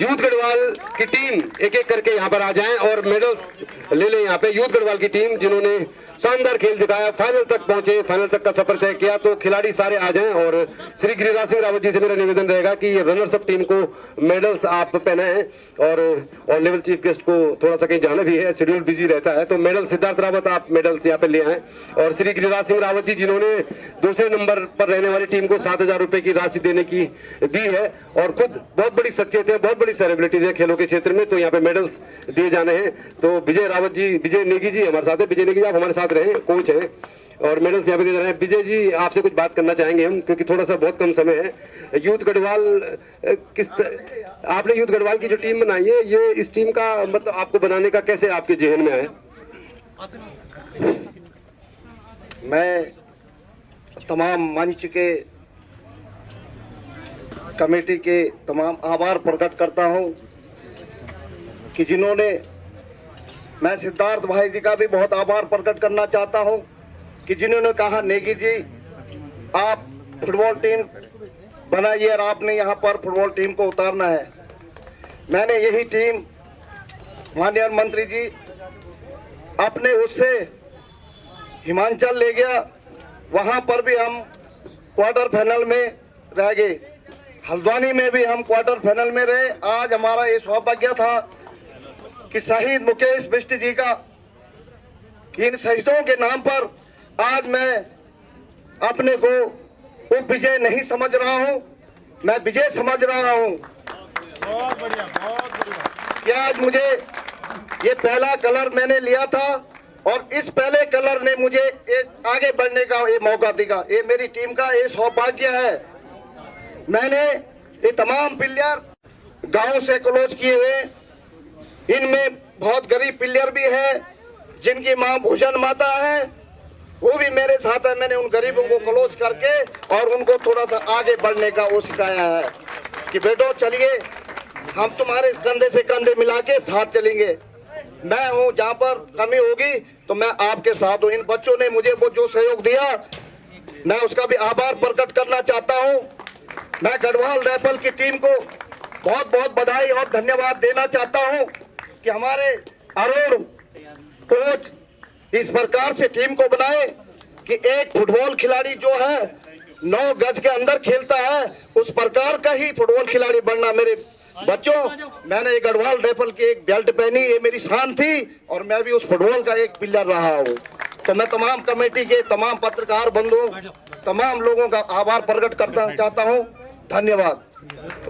यूथ गढ़वाल की टीम एक एक करके यहाँ पर आ जाएं और मेडल्स ले लें। यहाँ पे यूथ गढ़वाल की टीम जिन्होंने शानदार खेल दिखाया, फाइनल तक पहुंचे, फाइनल तक का सफर तय किया। तो खिलाड़ी सारे आ जाएं। और श्री गिरिराज सिंह रावत जी से मेरा निवेदन रहेगा कि रनर्स अप टीम को मेडल्स आप पहनाएं। और लेवल चीफ गेस्ट को थोड़ा सा कहीं जाना भी है, शेड्यूल बिजी रहता है, तो मेडल सिद्धार्थ रावत आप मेडल्स यहाँ पे ले आए। और श्री गिरिराज सिंह रावत जी जिन्होंने दूसरे नंबर पर रहने वाली टीम को 7,000 रुपए की राशि देने की दी है, और खुद बहुत बड़ी शख्सियत है, बहुत बड़ी सेलिब्रिटीज है खेलों के क्षेत्र में, तो यहाँ पे मेडल्स दिए जाने हैं। तो विजय रावत जी, विजय नेगी जी हमारे साथ है। विजय नेगी जी आप हमारे साथ रहे, कोच है, और मेडल्स यहाँ पे दे रहे हैं। विजय जी आपसे कुछ बात करना चाहेंगे हम, क्योंकि थोड़ा सा बहुत कम समय है। यूथ गढ़वाल आपने यूथ गढ़वाल की जो टीम बनाई है, ये इस टीम का मतलब आपको बनाने का कैसे आपके जहन में आया? मैं तमाम मंच के कमेटी के तमाम आभार प्रकट करता हूं कि जिन्होंने, मैं सिद्धार्थ भाई जी का भी बहुत आभार प्रकट करना चाहता हूं कि जिन्होंने कहा नेगी जी आप फुटबॉल टीम बनाइए और आपने यहां पर फुटबॉल टीम को उतारना है। मैंने यही टीम माननीय मंत्री जी अपने उससे हिमाचल ले गया, वहां पर भी हम क्वार्टर फाइनल में रह गए, हल्द्वानी में भी हम क्वार्टर फाइनल में रहे। आज हमारा ये सौभाग्य था कि शहीद मुकेश बिष्ट जी का, इन शहीदों के नाम पर आज मैं अपने को उप विजय नहीं समझ रहा हूं, मैं विजय समझ रहा हूं। बहुत बढ़िया, बहुत बढ़िया। कि आज मुझे ये पहला कलर मैंने लिया था और इस पहले कलर ने मुझे आगे बढ़ने का ये मौका दिया। ये मेरी टीम का ये सौभाग्य है। मैंने ये तमाम प्लेयर गांव से क्लोज किए हुए, इनमें बहुत गरीब प्लेयर भी है जिनकी मां भोजन माता है, वो भी मेरे साथ है। मैंने उन गरीबों को क्लोज करके और उनको थोड़ा सा आगे बढ़ने का वो सिखाया है कि बेटो चलिए हम तुम्हारे कंधे से कंधे मिला के साथ चलेंगे। मैं हूँ, जहाँ पर कमी होगी तो मैं आपके साथ हूँ। इन बच्चों ने मुझे वो जो सहयोग दिया, मैं उसका भी आभार प्रकट करना चाहता हूँ। मैं गढ़वाल राइफल की टीम को बहुत बहुत बधाई और धन्यवाद देना चाहता हूँ कि हमारे अरुण कोच इस प्रकार से टीम को बनाए कि एक फुटबॉल खिलाड़ी जो है 9 गज के अंदर खेलता है, उस प्रकार का ही फुटबॉल खिलाड़ी बनना। मेरे बच्चों, मैंने गढ़वाल राइफल की एक बेल्ट पहनी, ये मेरी शान थी और मैं भी उस फुटबॉल का एक प्लेयर रहा हूँ। तो मैं तमाम कमेटी के, तमाम पत्रकार बंधुओं, तमाम लोगों का आभार प्रकट करना चाहता हूँ धन्यवाद।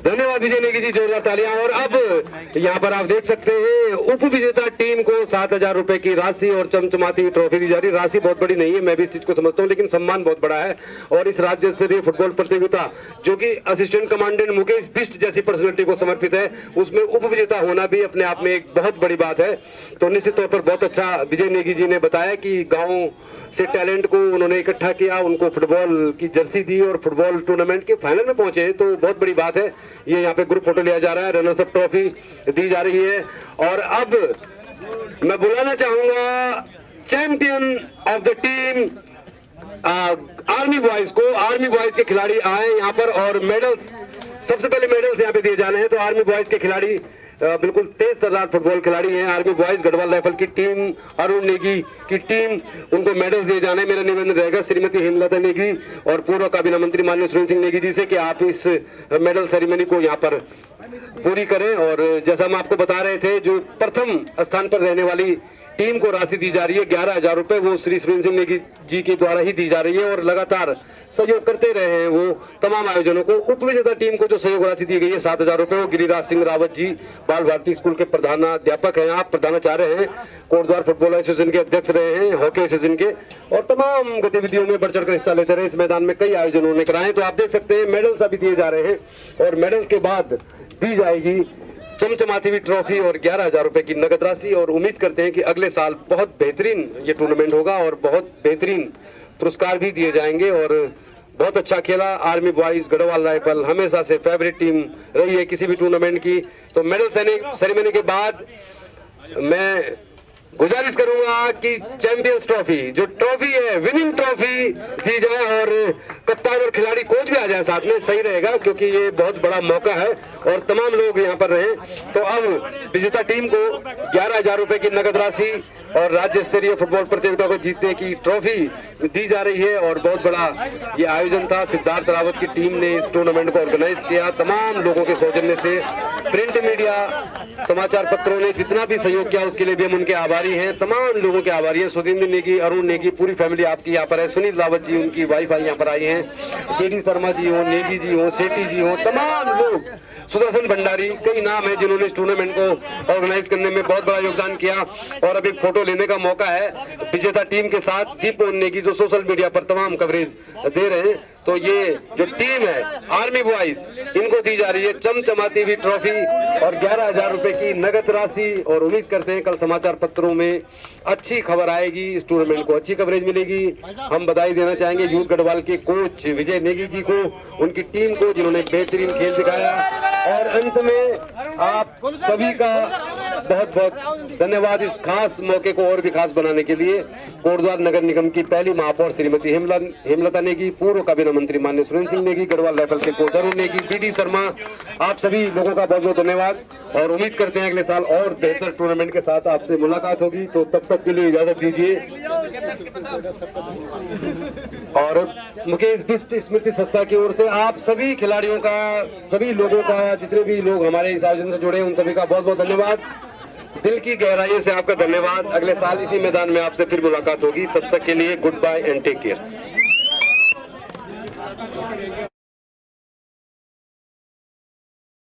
धन्यवाद विजय नेगी जी, जोरदार तालियां। और अब यहाँ पर आप देख सकते हैं उप विजेता टीम को 7,000 रुपए की राशि और चमचमाती हुई ट्रॉफी दी जा रही है। राशि बहुत बड़ी नहीं है, मैं भी इस चीज को समझता हूँ, लेकिन सम्मान बहुत बड़ा है। और इस राज्य स्तरीय फुटबॉल प्रतियोगिता जो कि असिस्टेंट कमांडेंट मुकेश बिष्ट जैसी पर्सनैलिटी को समर्पित है, उसमें उप विजेता होना भी अपने आप में एक बहुत बड़ी बात है। तो निश्चित तौर पर बहुत अच्छा विजय नेगी जी ने बताया कि गाँव से टैलेंट को उन्होंने इकट्ठा किया, उनको फुटबॉल की जर्सी दी और फुटबॉल टूर्नामेंट के फाइनल में पहुंचे, तो बहुत बड़ी बात है। ये यहाँ पे ग्रुप फोटो लिया जा रहा है, रनर्स अप ट्रॉफी दी जा रही है। और अब मैं बुलाना चाहूंगा champion of the team army boys को। आर्मी बॉयज के खिलाड़ी आए यहाँ पर और मेडल्स, सबसे पहले मेडल्स यहाँ पे दिए जाने हैं। तो आर्मी बॉयज के खिलाड़ी बिल्कुल तेज तर्रार फुटबॉल खिलाड़ी हैं। आर्मी बॉयज गढ़वाल राइफल की टीम, अरुण नेगी की टीम, उनको मेडल्स दिए जाने। मेरा निवेदन रहेगा श्रीमती हेमलता नेगी और पूर्व काबीना मंत्री माननीय सुरेंद्र सिंह नेगी जी से कि आप इस मेडल सेरेमनी को यहाँ पर पूरी करें। और जैसा हम आपको बता रहे थे, जो प्रथम स्थान पर रहने वाली टीम को राशि दी जा रही है 11,000 रुपए, वो श्री सुरेंद्र सिंह नेगी जी के द्वारा ही दी जा रही है और लगातार सहयोग करते रहे हैं वो तमाम आयोजनों को। उप विजेता टीम को जो सहयोग राशि दी गई है 7,000 रुपए, वो गिरिराज सिंह रावत जी बाल भारती स्कूल के प्रधानाध्यापक हैं, आप प्रधानाचार्य हैं, कोटद्वार फुटबॉल एसोसिएशन के अध्यक्ष रहे हैं, हॉकी एसोसिएशन के, और तमाम गतिविधियों में बढ़ चढ़कर हिस्सा लेते रहे। इस मैदान में कई आयोजन उन्होंने कराए। तो आप देख सकते हैं मेडल्स अभी दिए जा रहे हैं और मेडल्स के बाद दी जाएगी चमचमाती हुई ट्रॉफी और 11,000 रुपए की नगद राशि। और उम्मीद करते हैं कि अगले साल बहुत बेहतरीन ये टूर्नामेंट होगा और बहुत बेहतरीन पुरस्कार भी दिए जाएंगे। और बहुत अच्छा खेला आर्मी बॉयज गढ़वाल राइफल, हमेशा से फेवरेट टीम रही है किसी भी टूर्नामेंट की। तो मेडल सेरेमनी के बाद मैं गुजारिश करूंगा कि चैंपियंस ट्रॉफी, जो ट्रॉफी है विनिंग ट्रॉफी, दी जाए और कप्तान और खिलाड़ी कोच भी आ जाए साथ में, सही रहेगा, क्योंकि ये बहुत बड़ा मौका है और तमाम लोग यहाँ पर रहे। तो अब विजेता टीम को 11,000 रुपए की नगद राशि और राज्य स्तरीय फुटबॉल प्रतियोगिता को जीतने की ट्रॉफी दी जा रही है। और बहुत बड़ा ये आयोजन था, सिद्धार्थ रावत की टीम ने इस टूर्नामेंट को ऑर्गेनाइज किया, तमाम लोगों के सौजन्य से। प्रिंट मीडिया, समाचार पत्रों ने जितना भी सहयोग किया उसके लिए भी हम उनके आभारी हैं, तमाम लोगों के आभारी हैं। सुधींद्र नेगी, अरुण नेगी, पूरी फैमिली आपकी यहाँ पर है, सुनील रावत जी, उनकी वाइफ आई यहाँ पर आई हैं, केडी शर्मा जी हो, नेगी जी हो, सेठी जी हो, तमाम लोग, सुदर्शन भंडारी, कई नाम है जिन्होंने इस टूर्नामेंट को ऑर्गेनाइज करने में बहुत बड़ा योगदान किया। और अब एक फोटो लेने का मौका है विजेता टीम के साथ। दीप नेगी जो सोशल मीडिया पर तमाम कवरेज दे रहे हैं। तो ये जो टीम है आर्मी बॉयज, इनको दी जा रही है चमचमाती हुई ट्रॉफी और 11,000 रुपए की नगद राशि। और उम्मीद करते हैं कल समाचार पत्रों में अच्छी खबर आएगी, इस टूर्नामेंट को अच्छी कवरेज मिलेगी। हम बधाई देना चाहेंगे यूथ गढ़वाल के कोच विजय नेगी जी को, उनकी टीम को, जिन्होंने बेहतरीन खेल दिखाया। और अंत में आप सभी का बहुत बहुत धन्यवाद इस खास मौके को और भी खास बनाने के लिए। कोटद्वार नगर निगम की पहली महापौर श्रीमती हेमलता नेगी, पूर्व काबीना मंत्री माननीय सुरेंद्र सिंह नेगी, गढ़वाल राइफल के कोच अरुण नेगी, बीडी शर्मा, आप सभी लोगों का बहुत बहुत धन्यवाद। और उम्मीद करते हैं अगले साल और बेहतर टूर्नामेंट के साथ आपसे मुलाकात होगी। तो तब तक के लिए इजाजत दीजिए। और मुकेश बिष्ट स्मृति संस्था की ओर से आप सभी खिलाड़ियों का, सभी लोगों का, जितने भी लोग हमारे इस आयोजन से जुड़े हैं, उन सभी का बहुत बहुत धन्यवाद, दिल की गहराई से आपका धन्यवाद। अगले साल इसी मैदान में आपसे फिर मुलाकात होगी। तब तक के लिए goodbye and take care.